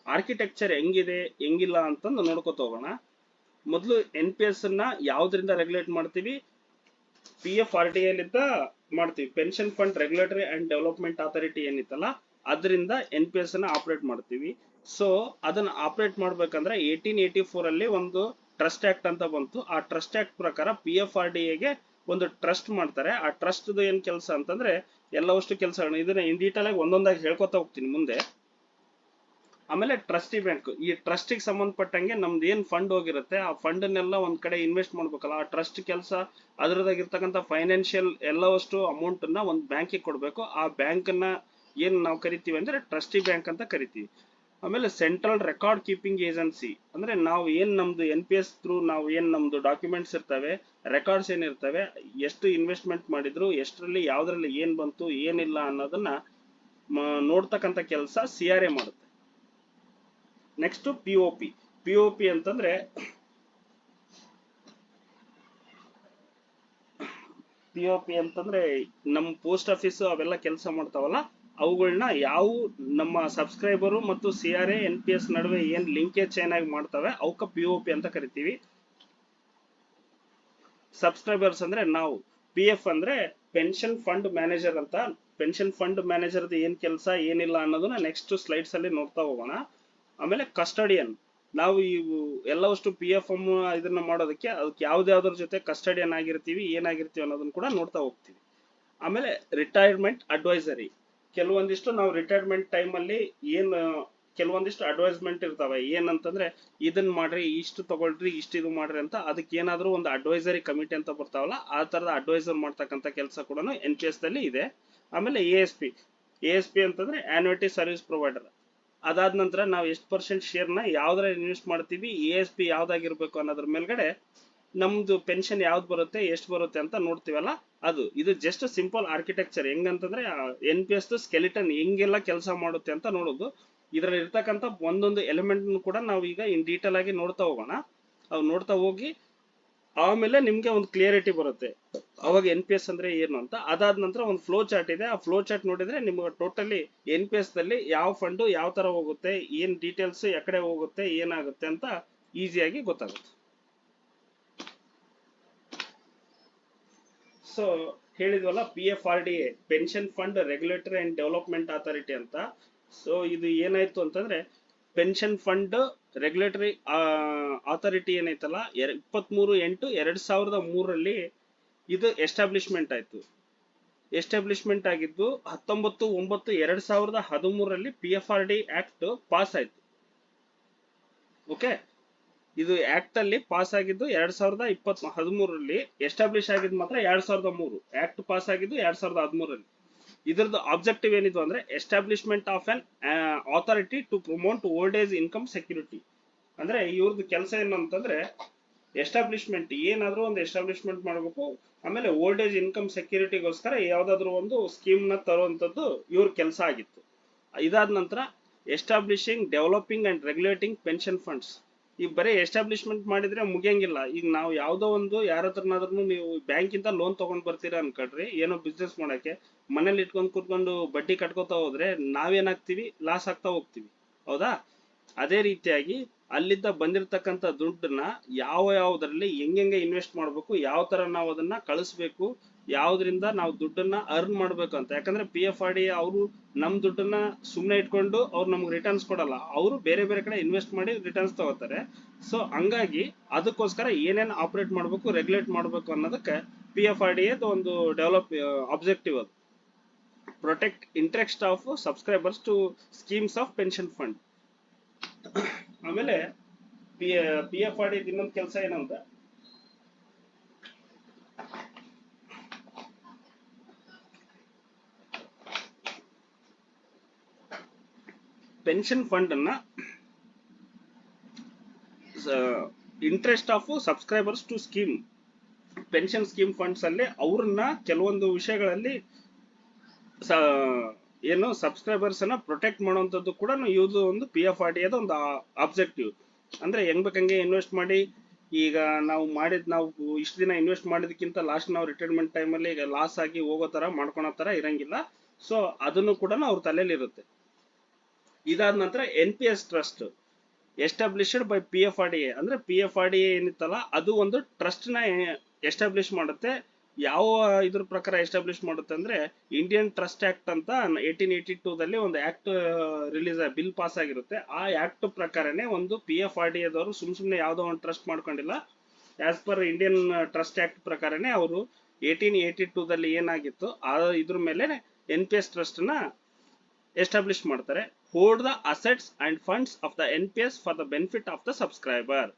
ಆರ್ಕಿಟೆಕ್ಚರ್ ಹೆಂಗಿದೆ ಹೆಂಗಿಲ್ಲ ಅಂತಂದು ನೋಡ್ಕೊತ ಹೋಗೋಣ. ಮೊದಲು NPS ಅನ್ನ ಯಾವ್ದ್ರಿಂದ ರೆಗ್ಯುಲೇಟ್ ಮಾಡ್ತೀವಿ? PFRDA ಲಿಂದ ಮಾಡ್ತೀವಿ. Pension fund regulatory and development authority ಏನಿತ್ತಲ್ಲ ಅದರಿಂದ NPS ಅನ್ನ ಆಪರೇಟ್ ಮಾಡ್ತೀವಿ. ಸೊ ಅದನ್ನ ಆಪರೇಟ್ ಮಾಡ್ಬೇಕಂದ್ರೆ 1884 ಅಲ್ಲಿ ಒಂದು ಟ್ರಸ್ಟ್ ಆಕ್ಟ್ ಅಂತ ಬಂತು. ಆ ಟ್ರಸ್ಟ್ ಆಕ್ಟ್ ಪ್ರಕಾರ PFRDA ಗೆ ಒಂದು ಟ್ರಸ್ಟ್ ಮಾಡ್ತಾರೆ. ಆ ಟ್ರಸ್ಟ್ ಏನ್ ಕೆಲಸ ಅಂತಂದ್ರೆ ಎಲ್ಲವಷ್ಟು ಕೆಲಸಗಳನ್ನ ಇದನ್ನ ಇನ್ ಡೀಟೇಲ್ ಆಗಿ ಒಂದೊಂದಾಗಿ ಹೇಳ್ಕೊತಾ ಹೋಗ್ತೀನಿ ಮುಂದೆ. ಆಮೇಲೆ ಟ್ರಸ್ಟಿ ಬ್ಯಾಂಕ್, ಈ ಟ್ರಸ್ಟಿಗೆ ಸಂಬಂಧಪಟ್ಟಂಗೆ ನಮ್ದು ಏನ್ ಫಂಡ್ ಹೋಗಿರುತ್ತೆ ಆ ಫಂಡ್ ಅನ್ನೆಲ್ಲ ಒಂದ್ ಕಡೆ ಇನ್ವೆಸ್ಟ್ ಮಾಡ್ಬೇಕಲ್ಲ, ಆ ಟ್ರಸ್ಟ್ ಕೆಲಸ ಅದ್ರದಾಗಿರ್ತಕ್ಕಂಥ ಫೈನಾನ್ಷಿಯಲ್ ಎಲ್ಲವಷ್ಟು ಅಮೌಂಟ್ ಅನ್ನ ಒಂದ್ ಬ್ಯಾಂಕಿಗೆ ಕೊಡ್ಬೇಕು. ಆ ಬ್ಯಾಂಕ್ ಅನ್ನ ಏನ್ ನಾವು ಕರಿತೀವಿ ಅಂದ್ರೆ ಟ್ರಸ್ಟಿ ಬ್ಯಾಂಕ್ ಅಂತ ಕರಿತೀವಿ. ಆಮೇಲೆ ಸೆಂಟ್ರಲ್ ರೆಕಾರ್ಡ್ ಕೀಪಿಂಗ್ ಏಜೆನ್ಸಿ ಅಂದ್ರೆ ನಾವು ಏನ್ ನಮ್ದು NPS ಥ್ರೂ ನಾವು ಏನ್ ನಮ್ದು ಡಾಕ್ಯುಮೆಂಟ್ಸ್ ಇರ್ತವೆ, ರೆಕಾರ್ಡ್ಸ್ ಏನಿರ್ತವೆ, ಎಷ್ಟು ಇನ್ವೆಸ್ಟ್ಮೆಂಟ್ ಮಾಡಿದ್ರು, ಎಷ್ಟರಲ್ಲಿ ಯಾವ್ದ್ರಲ್ಲಿ ಏನ್ ಬಂತು ಏನಿಲ್ಲ ಅನ್ನೋದನ್ನ ನೋಡ್ತಕ್ಕಂಥ ಕೆಲಸ CRA ಮಾಡುತ್ತೆ. ನೆಕ್ಸ್ಟ್ POP ಅಂತಂದ್ರೆ ನಮ್ಮ ಪೋಸ್ಟ್ ಆಫೀಸ್ ಅವೆಲ್ಲ ಕೆಲಸ ಮಾಡ್ತಾವಲ್ಲ ಅವುಗಳನ್ನ ಯಾವ ನಮ್ಮ ಸಬ್ಸ್ಕ್ರೈಬರು ಮತ್ತು CRA NPS ನಡುವೆ ಏನ್ ಲಿಂಕೇಜ್ ಚೈನ್ ಆಗಿ ಮಾಡ್ತವೆ ಅವಕ್ಕ POP ಅಂತ ಕರಿತೀವಿ. ಸಬ್ಸ್ಕ್ರೈಬರ್ಸ್ ಅಂದ್ರೆ ನಾವು, PF ಅಂದ್ರೆ ಪೆನ್ಷನ್ ಫಂಡ್ ಮ್ಯಾನೇಜರ್ ಅಂತ. ಪೆನ್ಷನ್ ಫಂಡ್ ಮ್ಯಾನೇಜರ್ ಏನ್ ಕೆಲಸ ಏನಿಲ್ಲ ಅನ್ನೋದನ್ನ ನೆಕ್ಸ್ಟ್ ಸ್ಲೈಡ್ಸ್ ಅಲ್ಲಿ ನೋಡ್ತಾ ಹೋಗೋಣ. ಆಮೇಲೆ ಕಸ್ಟಡಿಯನ್, ನಾವು ಇವು ಎಲ್ಲವಷ್ಟು PFM ಇದನ್ನ ಮಾಡೋದಕ್ಕೆ ಅದಕ್ಕೆ ಯಾವ್ದಾವ್ದ್ರ ಜೊತೆ ಕಸ್ಟಡಿಯನ್ ಆಗಿರ್ತೀವಿ ಏನಾಗಿರ್ತೀವಿ ಅನ್ನೋದನ್ನ ಕೂಡ ನೋಡ್ತಾ ಹೋಗ್ತೀವಿ. ಆಮೇಲೆ ರಿಟೈರ್ಮೆಂಟ್ ಅಡ್ವೈಸರಿ, ಕೆಲವೊಂದಿಷ್ಟು ನಾವು ರಿಟೈರ್ಮೆಂಟ್ ಟೈಮ್ ಅಲ್ಲಿ ಏನ್ ಕೆಲವೊಂದಿಷ್ಟು ಅಡ್ವೈಸ್ಮೆಂಟ್ ಇರ್ತಾವೆ. ಏನಂತಂದ್ರೆ ಇದನ್ನ ಮಾಡ್ರಿ, ಇಷ್ಟು ತಗೊಳ್ರಿ, ಇಷ್ಟು ಇದು ಮಾಡ್ರಿ ಅಂತ. ಅದಕ್ಕೆ ಏನಾದ್ರೂ ಒಂದು ಅಡ್ವೈಸರಿ ಕಮಿಟಿ ಅಂತ ಬರ್ತಾವಲ್ಲ ಆ ತರದ ಅಡ್ವೈಸರ್ ಮಾಡ್ತಕ್ಕಂಥ ಕೆಲಸ ಕೂಡ NPS ದಲ್ಲಿ ಇದೆ. ಆಮೇಲೆ ASP ಅಂತಂದ್ರೆ ಆನ್ಯುಟಿ ಸರ್ವಿಸ್ ಪ್ರೊವೈಡರ್. ಅದಾದ ನಂತರ ನಾವು ಎಷ್ಟು % ಶೇರ್ನ ಯಾವ್ದ್ರಲ್ಲಿ ಇನ್ವೆಸ್ಟ್ ಮಾಡ್ತೀವಿ, ASP ಯಾವ್ದಾಗಿರ್ಬೇಕು ಅನ್ನೋದ್ರ ಮೇಲ್ಗಡೆ ನಮ್ದು ಪೆನ್ಷನ್ ಯಾವ್ದು ಬರುತ್ತೆ ಎಷ್ಟು ಬರುತ್ತೆ ಅಂತ ನೋಡ್ತೀವಲ್ಲ ಅದು. ಇದು ಜಸ್ಟ್ ಸಿಂಪಲ್ ಆರ್ಕಿಟೆಕ್ಚರ್. ಹೆಂಗಂತಂದ್ರೆ NPS ಸ್ಕೆಲಿಟನ್ ಹೆಂಗೆಲ್ಲ ಕೆಲಸ ಮಾಡುತ್ತೆ ಅಂತ ನೋಡೋದು. ಇದ್ರಲ್ಲಿ ಇರ್ತಕ್ಕಂಥ ಒಂದೊಂದು ಎಲಿಮೆಂಟ್ ಕೂಡ ನಾವು ಈಗ ಇನ್ ಡೀಟೇಲ್ ಆಗಿ ನೋಡ್ತಾ ಹೋಗೋಣ. ಅವು ನೋಡ್ತಾ ಹೋಗಿ ಆಮೇಲೆ ನಿಮ್ಗೆ ಒಂದು ಕ್ಲಿಯರಿಟಿ ಬರುತ್ತೆ ಅವಾಗ NPS ಅಂದ್ರೆ ಏನು ಅಂತ. ಅದಾದ ನಂತರ ಒಂದು ಫ್ಲೋ ಚಾರ್ಟ್ ಇದೆ. ಆ ಫ್ಲೋ ಚಾರ್ಟ್ ನೋಡಿದ್ರೆ ನಿಮ್ಗೆ ಟೋಟಲಿ NPS ದಲ್ಲಿ ಯಾವ ಫಂಡ್ ಯಾವ ತರ ಹೋಗುತ್ತೆ, ಏನ್ ಡೀಟೇಲ್ಸ್ ಎಕಡೆ ಹೋಗುತ್ತೆ ಏನಾಗುತ್ತೆ ಅಂತ ಈಸಿಯಾಗಿ ಗೊತ್ತಾಗುತ್ತೆ. ಸೊ ಹೇಳಿದ್ವಲ್ಲ PFRDA pension fund regulatory and development authority ಅಂತ. ಸೊ ಇದು ಏನಾಯ್ತು ಅಂತಂದ್ರೆ ಪೆನ್ಷನ್ ಫಂಡ್ ರೆಗ್ಯುಲೇಟರಿ ಅಥಾರಿಟಿ ಏನೈತಲ್ಲ 23/8/2003 ಇದು ಎಸ್ಟಾಬ್ಲಿಷ್ಮೆಂಟ್ ಆಯ್ತು. ಎಸ್ಟಾಬ್ಲಿಷ್ಮೆಂಟ್ ಆಗಿದ್ದು 19/9/2013 PFRD ಆಕ್ಟ್ ಪಾಸ್ ಆಯ್ತು. ಓಕೆ, ಇದು ಆಕ್ಟ್ ಅಲ್ಲಿ ಪಾಸ್ ಆಗಿದ್ದು 2013. ಎಸ್ಟಾಬ್ಲಿಷ್ ಆಗಿದ್ದು ಮಾತ್ರ 2003. ಆಕ್ಟ್ ಪಾಸ್ ಆಗಿದ್ದು 2013. ಇದ್ರದ್ದು ಆಬ್ಜೆಕ್ಟಿವ್ ಏನಿದು ಅಂದ್ರೆ establishment of an authority to promote old age income security. ಅಂದ್ರೆ ಇವ್ರದ್ದು ಕೆಲಸ ಏನು ಅಂತಂದ್ರೆ ಎಸ್ಟಾಬ್ಲಿಷ್ಮೆಂಟ್, ಏನಾದ್ರೂ ಒಂದು ಎಸ್ಟಾಬ್ಲಿಷ್ಮೆಂಟ್ ಮಾಡಬೇಕು, ಆಮೇಲೆ ಓಲ್ಡ್ ಏಜ್ ಇನ್ಕಮ್ ಸೆಕ್ಯೂರಿಟಿಗೋಸ್ಕರ ಯಾವ್ದಾದ್ರು ಒಂದು ಸ್ಕೀಮ್ ನ ತರುವಂತದ್ದು ಇವ್ರ ಕೆಲಸ ಆಗಿತ್ತು. ಇದಾದ ನಂತರ establishing, developing and regulating pension funds. ಈಗ ಬರೀ ಎಸ್ಟಾಬ್ಲಿಷ್ಮೆಂಟ್ ಮಾಡಿದ್ರೆ ಮುಗಿಯಂಗಿಲ್ಲ. ಈಗ ನಾವು ಯಾವ್ದೋ ಒಂದು ಯಾರ ಹತ್ರನಾದ್ರೂ ನೀವು ಬ್ಯಾಂಕಿಂದ ಲೋನ್ ತಗೊಂಡ್ ಬರ್ತೀರಾ ಅನ್ಕೊಳ್ರಿ, ಏನೋ ಬಿಸ್ನೆಸ್ ಮಾಡಕ್ಕೆ, ಮನೇಲಿ ಇಟ್ಕೊಂಡು ಕೂತ್ಕೊಂಡು ಬಡ್ಡಿ ಕಟ್ಕೋತಾ ಹೋದ್ರೆ ನಾವೇನಾಗ್ತೀವಿ, ಲಾಸ್ ಆಗ್ತಾ ಹೋಗ್ತೀವಿ. ಹೌದಾ? ಅದೇ ರೀತಿಯಾಗಿ ಅಲ್ಲಿದ್ದ ಬಂದಿರತಕ್ಕಂತ ದುಡ್ಡನ್ನ ಯಾವ್ದ್ರಲ್ಲಿ ಹೆಂಗೆ ಇನ್ವೆಸ್ಟ್ ಮಾಡ್ಬೇಕು, ಯಾವ ತರ ನಾವು ಅದನ್ನ ಕಳಿಸ್ಬೇಕು, ಯಾವ್ದ್ರಿಂದ ನಾವು ದುಡ್ಡನ್ನ ಅರ್ನ್ ಮಾಡ್ಬೇಕು ಅಂತ. ಯಾಕಂದ್ರೆ PFRD ಅವರು ನಮ್ ದುಡ್ಡನ್ನ ಸುಮ್ನೆ ಇಟ್ಕೊಂಡು ಅವ್ರು ನಮ್ಗೆ ರಿಟರ್ನ್ಸ್ ಕೊಡಲ್ಲ, ಅವರು ಬೇರೆ ಬೇರೆ ಕಡೆ ಇನ್ವೆಸ್ಟ್ ಮಾಡಿ ರಿಟರ್ನ್ಸ್ ತಗೋತಾರೆ. ಸೊ ಹಂಗಾಗಿ ಅದಕ್ಕೋಸ್ಕರ ಏನೇನ್ ಆಪರೇಟ್ ಮಾಡ್ಬೇಕು, ರೆಗ್ಯುಲೇಟ್ ಮಾಡ್ಬೇಕು ಅನ್ನೋದಕ್ಕೆ PFRD ಒಂದು ಡೆವಲಪ್ ಆಬ್ಜೆಕ್ಟಿವ್ ಅದು. Protect interest of subscribers to schemes of pension fund. ಆಮೇಲೆ PFRD ಇನ್ನೊಂದು ಕೆಲಸ ಏನಂತ, ಪೆನ್ಷನ್ ಫಂಡ್ ಅನ್ನ interest of subscribers to scheme, pension scheme funds ಅಲ್ಲಿ ಅವ್ರನ್ನ ಕೆಲವೊಂದು ವಿಷಯಗಳಲ್ಲಿ ಏನು ಸಬ್ಸ್ಕ್ರೈಬರ್ಸ್ ಅನ್ನ ಪ್ರೊಟೆಕ್ಟ್ ಮಾಡುವಂತದ್ದು ಕೂಡ ಇವ್ದು ಒಂದು PFRD ಒಂದು ಆಬ್ಜೆಕ್ಟಿವ್. ಅಂದ್ರೆ ಹೆಂಗ್ ಬೇಕಂಗೆ ಇನ್ವೆಸ್ಟ್ ಮಾಡಿ, ಈಗ ನಾವು ಇಷ್ಟು ದಿನ ಇನ್ವೆಸ್ಟ್ ಮಾಡಿದಕ್ಕಿಂತ ಲಾಸ್ಟ್ ನಾವು ರಿಟೈರ್ಮೆಂಟ್ ಟೈಮಲ್ಲಿ ಈಗ ಲಾಸ್ ಆಗಿ ಹೋಗೋ ತರ ಮಾಡ್ಕೊಳೋ ತರ ಇರಂಗಿಲ್ಲ. ಸೊ ಅದನ್ನು ಕೂಡ ಅವ್ರ ತಲೆಯಲ್ಲಿ ಇರುತ್ತೆ. ಇದಾದ ನಂತರ NPS trust established by PFRD. ಅಂದ್ರೆ PFRD ಏನಿತ್ತಲ್ಲ ಅದು ಒಂದು ಟ್ರಸ್ಟ್ ನ ಎಸ್ಟಾಬ್ಲಿಷ್ ಮಾಡುತ್ತೆ. ಯಾವ ಇದ್ರ ಪ್ರಕಾರ ಎಸ್ಟಾಬ್ಲಿಷ್ ಮಾಡುತ್ತೆ ಅಂದ್ರೆ ಇಂಡಿಯನ್ ಟ್ರಸ್ಟ್ ಆಕ್ಟ್ ಅಂತ 1882 ಒಂದು ಆಕ್ಟ್ ರಿಲೀಸ್ ಬಿಲ್ ಪಾಸ್ ಆಗಿರುತ್ತೆ. ಆ ಆಕ್ಟ್ ಪ್ರಕಾರನೇ ಒಂದು PFRD ಅದವರು ಸುಮ್ನೆ ಯಾವ್ದೋ ಒಂದು ಟ್ರಸ್ಟ್ ಮಾಡ್ಕೊಂಡಿಲ್ಲ. As per Indian trust act ಪ್ರಕಾರನೇ ಅವರು 1882 ಏನಾಗಿತ್ತು ಇದ್ರ ಮೇಲೆ NPS ಟ್ರಸ್ಟ್ ನ ಎಸ್ಟಾಬ್ಲಿಷ್ ಮಾಡ್ತಾರೆ. Hold the assets and funds of the NPS for the benefit of the subscriber.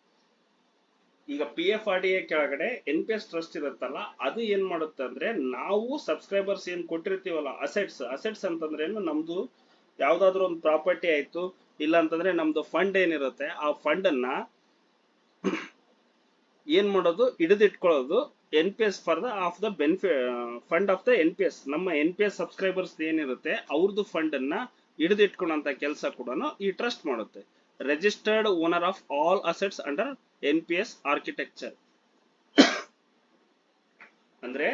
ಈಗ PFRD ಕೆಳಗಡೆ NPS ಟ್ರಸ್ಟ್ ಇರುತ್ತಲ್ಲ, ಅದು ಏನ್ ಮಾಡುತ್ತೆ ಅಂದ್ರೆ ನಾವು ಸಬ್ಸ್ಕ್ರೈಬರ್ಸ್ ಏನ್ ಕೊಟ್ಟಿರ್ತೀವಲ್ಲ ಅಸೆಟ್ಸ್ ಅಂತಂದ್ರೆ ಏನು, ನಮ್ದು ಯಾವ್ದಾದ್ರು ಒಂದು ಪ್ರಾಪರ್ಟಿ ಆಯ್ತು, ಇಲ್ಲ ಅಂತಂದ್ರೆ ನಮ್ದು ಫಂಡ್ ಏನಿರುತ್ತೆ ಆ ಫಂಡ್ ಅನ್ನ ಏನ್ ಮಾಡೋದು, ಹಿಡಿದಿಟ್ಕೊಳ್ಳೋದು NPS for the of the benefit fund of the NPS. ನಮ್ಮ NPS ಸಬ್ಸ್ಕ್ರೈಬರ್ಸ್ ಏನಿರುತ್ತೆ ಅವ್ರದ್ದು ಫಂಡ್ ಅನ್ನ ಹಿಡಿದಿಟ್ಕೊಳ್ಳೋಂತ ಕೆಲಸ ಕೂಡ ಈ ಟ್ರಸ್ಟ್ ಮಾಡುತ್ತೆ. Registered owner of all assets under NPS architecture. ಅಂದ್ರೆ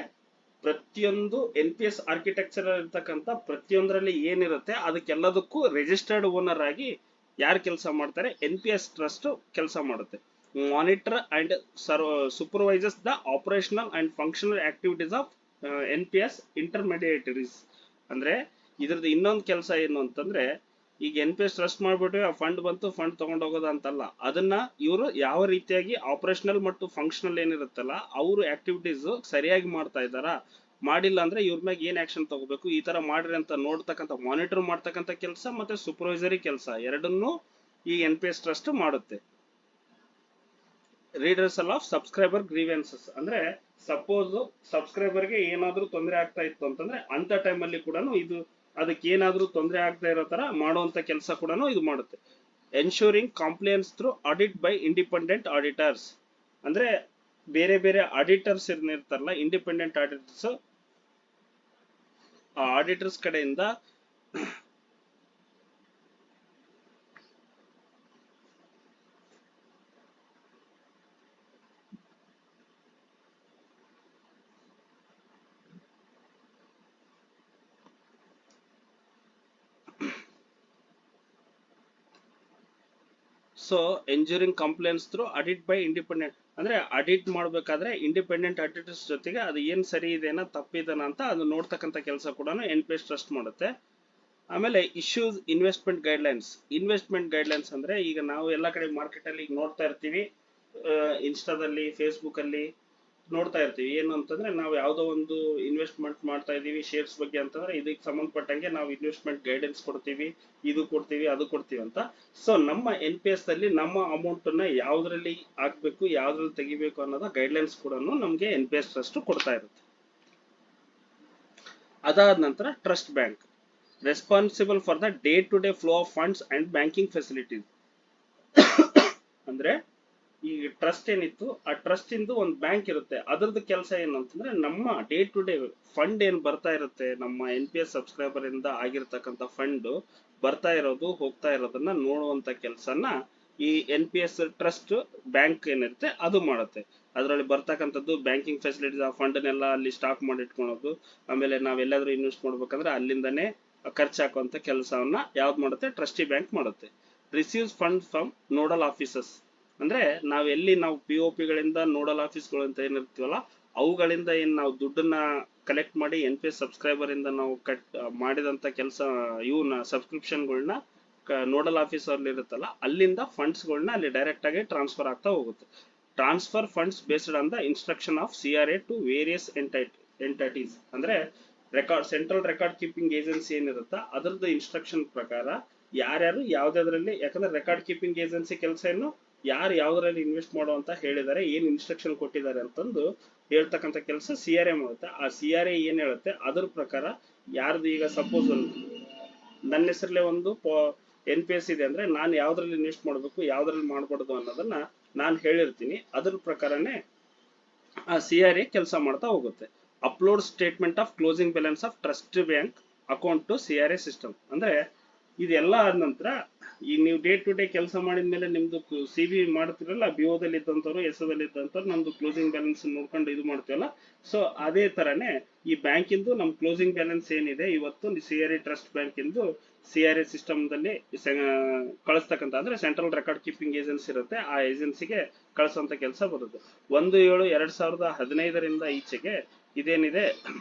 ಪ್ರತಿಯೊಂದು NPS ಆರ್ಕಿಟೆಕ್ಚರ್ ಇರ್ತಕ್ಕಂಥ ಪ್ರತಿಯೊಂದರಲ್ಲಿ ಏನಿರುತ್ತೆ ಅದಕ್ಕೆಲ್ಲದಕ್ಕೂ ರಿಜಿಸ್ಟರ್ಡ್ ಓನರ್ ಆಗಿ ಯಾರು ಕೆಲಸ ಮಾಡ್ತಾರೆ, NPS ಟ್ರಸ್ಟ್ ಕೆಲಸ ಮಾಡುತ್ತೆ. Monitor and supervises the operational and functional activities of NPS intermediaries. ಅಂದ್ರೆ ಇದ್ರದ್ದು ಇನ್ನೊಂದು ಕೆಲಸ ಏನು ಅಂತಂದ್ರೆ, ಈಗ NPS ಟ್ರಸ್ಟ್ ಮಾಡ್ಬಿಟ್ಟು ಆ ಫಂಡ್ ಬಂತು, ಫಂಡ್ ತಗೊಂಡು ಹೋಗೋದು ಅಂತಲ್ಲ, ಅದನ್ನ ಇವರು ಯಾವ ರೀತಿಯಾಗಿ ಆಪರೇಷನಲ್ ಮತ್ತು ಫಂಕ್ಷನಲ್ ಏನಿರುತ್ತಲ್ಲ ಅವರು ಆಕ್ಟಿವಿಟೀಸ್ ಸರಿಯಾಗಿ ಮಾಡ್ತಾ ಇದ್ದಾರಾ, ಮಾಡಿಲ್ಲ ಅಂದ್ರೆ ಇವ್ರ ಮ್ಯಾಗ ಏನ್ ಆಕ್ಷನ್ ತಗೋಬೇಕು, ಈ ತರ ಮಾಡ್ರಿ ಅಂತ ನೋಡ್ತಕ್ಕಂಥ ಮಾನಿಟರ್ ಮಾಡ್ತಕ್ಕಂಥ ಕೆಲಸ ಮತ್ತೆ ಸೂಪರ್ವೈಸರಿ ಕೆಲಸ ಎರಡನ್ನೂ ಈ NPS ಟ್ರಸ್ಟ್ ಮಾಡುತ್ತೆ. ರೀಡರ್ಸಲ್ ಆಫ್ ಸಬ್ಸ್ಕ್ರೈಬರ್ ಗ್ರೀವೆನ್ಸಸ್. ಅಂದ್ರೆ ಸಪೋಸ್ ಸಬ್ಸ್ಕ್ರೈಬರ್ಗೆ ಏನಾದ್ರೂ ತೊಂದರೆ ಆಗ್ತಾ ಇತ್ತು ಅಂತಂದ್ರೆ ಅಂತ ಟೈಮಲ್ಲಿ ಕೂಡ ಇದು ಅದಕ್ಕೆ ಏನಾದ್ರೂ ತೊಂದರೆ ಆಗ್ತಾ ಇರೋ ತರ ಮಾಡುವಂತ ಕೆಲಸ ಕೂಡ ಇದು ಮಾಡುತ್ತೆ. Ensuring compliance through audit by independent auditors. ಅಂದ್ರೆ ಬೇರೆ ಬೇರೆ ಆಡಿಟರ್ಸ್ ಇರ್ತಾರಲ್ಲ, ಇಂಡಿಪೆಂಡೆಂಟ್ ಆಡಿಟರ್ಸ್, ಆ ಆಡಿಟರ್ಸ್ ಕಡೆಯಿಂದ so ensuring complaints through audit by independent. ಅಂದ್ರೆ ಆಡಿಟ್ ಮಾಡ್ಬೇಕಾದ್ರೆ ಇಂಡಿಪೆಂಡೆಂಟ್ ಆಡಿಟರ್ಸ್ ಜೊತೆಗೆ ಅದು ಏನ್ ಸರಿ ಇದೆನಾ ತಪ್ಪಿದೆನಾ ಅಂತ ಅದು ನೋಡ್ತಕ್ಕಂಥ ಕೆಲಸ ಕೂಡ NPS ಟ್ರಸ್ಟ್ ಮಾಡುತ್ತೆ. ಆಮೇಲೆ ಇಶ್ಯೂಸ್ ಇನ್ವೆಸ್ಟ್ಮೆಂಟ್ ಗೈಡ್ಲೈನ್ಸ್ ಅಂದ್ರೆ ಈಗ ನಾವು ಎಲ್ಲ ಕಡೆ ಮಾರ್ಕೆಟ್ ಅಲ್ಲಿ ಈಗ ನೋಡ್ತಾ ಇರ್ತೀವಿ, ಇನ್ಸ್ಟಾದಲ್ಲಿ ಫೇಸ್ಬುಕ್ ಅಲ್ಲಿ ನೋಡ್ತಾ ಇರ್ತೀವಿ. ಏನು ಅಂತಂದ್ರೆ ನಾವು ಯಾವ್ದೋ ಒಂದು ಇನ್ವೆಸ್ಟ್ಮೆಂಟ್ ಮಾಡ್ತಾ ಇದೀವಿ ಶೇರ್ಸ್ ಬಗ್ಗೆ ಅಂತಂದ್ರೆ ಇದಕ್ಕೆ ಸಂಬಂಧಪಟ್ಟಂಗೆ ನಾವು ಇನ್ವೆಸ್ಟ್ಮೆಂಟ್ ಗೈಡೆನ್ಸ್ ಕೊಡ್ತೀವಿ, ಇದು ಕೊಡ್ತೀವಿ ಅದು ಕೊಡ್ತೀವಿ ಅಂತ. ಸೊ ನಮ್ಮ NPS ಅಲ್ಲಿ ನಮ್ಮ ಅಮೌಂಟ್ ನ ಯಾವ್ದ್ರಲ್ಲಿ ಹಾಕ್ಬೇಕು ಯಾವ್ದ್ರಲ್ಲಿ ತೆಗಿಬೇಕು ಅನ್ನೋದ ಗೈಡ್ಲೈನ್ಸ್ ಕೂಡ ನಮ್ಗೆ NPS ಟ್ರಸ್ಟ್ ಕೊಡ್ತಾ ಇರುತ್ತೆ. ಅದಾದ ನಂತರ trust bank responsible for the day to day flow of funds and banking facilities. ಅಂದ್ರೆ ಈ ಟ್ರಸ್ಟ್ ಏನಿತ್ತು ಆ ಟ್ರಸ್ಟ್ ಇಂದು ಒಂದು ಬ್ಯಾಂಕ್ ಇರುತ್ತೆ, ಅದ್ರದ್ದು ಕೆಲಸ ಏನು ಅಂತಂದ್ರೆ ನಮ್ಮ ಡೇ ಟು ಡೇ ಫಂಡ್ ಏನ್ ಬರ್ತಾ ಇರುತ್ತೆ ನಮ್ಮ NPS ಸಬ್ಸ್ಕ್ರೈಬರ್ ಇಂದ ಆಗಿರ್ತಕ್ಕಂಥ ಫಂಡ್ ಬರ್ತಾ ಇರೋದು ಹೋಗ್ತಾ ಇರೋದನ್ನ ನೋಡುವಂತ ಕೆಲಸನ ಈ NPS ಟ್ರಸ್ಟ್ ಬ್ಯಾಂಕ್ ಏನಿರುತ್ತೆ ಅದು ಮಾಡುತ್ತೆ. ಅದರಲ್ಲಿ ಬರ್ತಕ್ಕಂಥದ್ದು ಬ್ಯಾಂಕಿಂಗ್ ಫೆಸಿಲಿಟೀಸ್ ಆ ಫಂಡ್ನೆಲ್ಲ ಅಲ್ಲಿ ಸ್ಟಾಕ್ ಮಾಡಿ ಇಟ್ಕೊಳ್ಳೋದು, ಆಮೇಲೆ ನಾವೆಲ್ಲಾದ್ರೂ ಇನ್ವೆಸ್ಟ್ ಮಾಡ್ಬೇಕಂದ್ರೆ ಅಲ್ಲಿಂದನೇ ಖರ್ಚು ಹಾಕುವಂತ ಕೆಲಸವನ್ನ ಯಾವ್ದು ಮಾಡುತ್ತೆ ಟ್ರಸ್ಟಿ ಬ್ಯಾಂಕ್ ಮಾಡುತ್ತೆ. Receives fund from nodal offices ಅಂದ್ರೆ ನಾವು POP ಗಳಿಂದ ನೋಡಲ್ ಆಫೀಸ್ಗಳು ಅಂತ ಏನಿರ್ತೀವಲ್ಲ ಅವುಗಳಿಂದ ಏನ್ ನಾವು ದುಡ್ಡನ್ನ ಕಲೆಕ್ಟ್ ಮಾಡಿ NPS ಸಬ್ಸ್ಕ್ರೈಬರ್ ಇಂದ ನಾವು ಮಾಡಿದಂತ ಕೆಲಸ ಇವನ್ನ ಸಬ್ಸ್ಕ್ರಿಪ್ಷನ್ಗಳನ್ನ ನೋಡಲ್ ಆಫೀಸ್ ಅಲ್ಲಿ ಇರುತ್ತಲ್ಲ ಅಲ್ಲಿಂದ ಫಂಡ್ಸ್ ಗಳನ್ನ ಅಲ್ಲಿ ಡೈರೆಕ್ಟ್ ಆಗಿ ಟ್ರಾನ್ಸ್ಫರ್ ಆಗ್ತಾ ಹೋಗುತ್ತೆ. Transfer funds based on the instruction of CRA to various entities ಅಂದ್ರೆ ಸೆಂಟ್ರಲ್ ರೆಕಾರ್ಡ್ ಕೀಪಿಂಗ್ ಏಜೆನ್ಸಿ ಏನಿರುತ್ತಾ ಅದರದ್ದು ಇನ್ಸ್ಟ್ರಕ್ಷನ್ ಪ್ರಕಾರ ಯಾರ್ಯಾರು ಯಾವ್ದಾದ್ರಲ್ಲಿ, ಯಾಕಂದ್ರೆ ರೆಕಾರ್ಡ್ ಕೀಪಿಂಗ್ ಏಜೆನ್ಸಿ ಕೆಲಸ ಏನು ಯಾರು ಯಾವ್ದ್ರಲ್ಲಿ ಇನ್ವೆಸ್ಟ್ ಮಾಡೋ ಅಂತ ಹೇಳಿದ್ದಾರೆ, ಏನ್ ಇನ್ಸ್ಟ್ರಕ್ಷನ್ ಕೊಟ್ಟಿದ್ದಾರೆ ಅಂತಂದು ಹೇಳ್ತಕ್ಕಂಥ ಕೆಲಸ CRA ಮಾಡುತ್ತೆ. ಆ CRA ಏನ್ ಹೇಳುತ್ತೆ ಅದ್ರ ಪ್ರಕಾರ ಯಾರ್ದು ಈಗ ಸಪೋಸ್ ನನ್ನ ಹೆಸರಲ್ಲೇ ಒಂದು NPS ಇದೆ ಅಂದ್ರೆ ನಾನು ಯಾವ್ದ್ರಲ್ಲಿ ಇನ್ವೆಸ್ಟ್ ಮಾಡಬೇಕು ಯಾವ್ದ್ರಲ್ಲಿ ಮಾಡಬಾರ್ದು ಅನ್ನೋದನ್ನ ನಾನು ಹೇಳಿರ್ತೀನಿ, ಅದ್ರ ಪ್ರಕಾರನೇ ಆ CRA ಕೆಲಸ ಮಾಡ್ತಾ ಹೋಗುತ್ತೆ. Upload statement of closing balance of trust bank account to CRA system. ಅಂದ್ರೆ ಇದೆಲ್ಲ ಆದ ನಂತರ ಈಗ ನೀವು ಡೇ ಟು ಡೇ ಕೆಲಸ ಮಾಡಿದ್ಮೇಲೆ ನಿಮ್ದು CB ಮಾಡ್ತಿರಲ್ಲ, BO ದಲ್ಲಿ ಇದ್ದಂತವ್ರು SO ದಲ್ಲಿ ಇದ್ದಂತವ್ರು ನಮ್ದು ಕ್ಲೋಸಿಂಗ್ ಬ್ಯಾಲೆನ್ಸ್ ನೋಡ್ಕೊಂಡು ಇದು ಮಾಡ್ತೀವಲ್ಲ, ಸೊ ಅದೇ ತರನೇ ಈ ಬ್ಯಾಂಕ್ ಇಂದು ನಮ್ ಕ್ಲೋಸಿಂಗ್ ಬ್ಯಾಲೆನ್ಸ್ ಏನಿದೆ ಇವತ್ತು CRA ಟ್ರಸ್ಟ್ ಬ್ಯಾಂಕ್ ಇಂದು CRA ಸಿಸ್ಟಮ್ ದಲ್ಲಿ ಕಳಿಸ್ತಕ್ಕಂಥ ಅಂದ್ರೆ ಸೆಂಟ್ರಲ್ ರೆಕಾರ್ಡ್ ಕೀಪಿಂಗ್ ಏಜೆನ್ಸಿ ಇರುತ್ತೆ, ಆ ಏಜೆನ್ಸಿಗೆ ಕಳಿಸುವಂತ ಕೆಲಸ ಬರುತ್ತೆ. 1/7/2015 ಈಚೆಗೆ ಇದೇನಿದೆ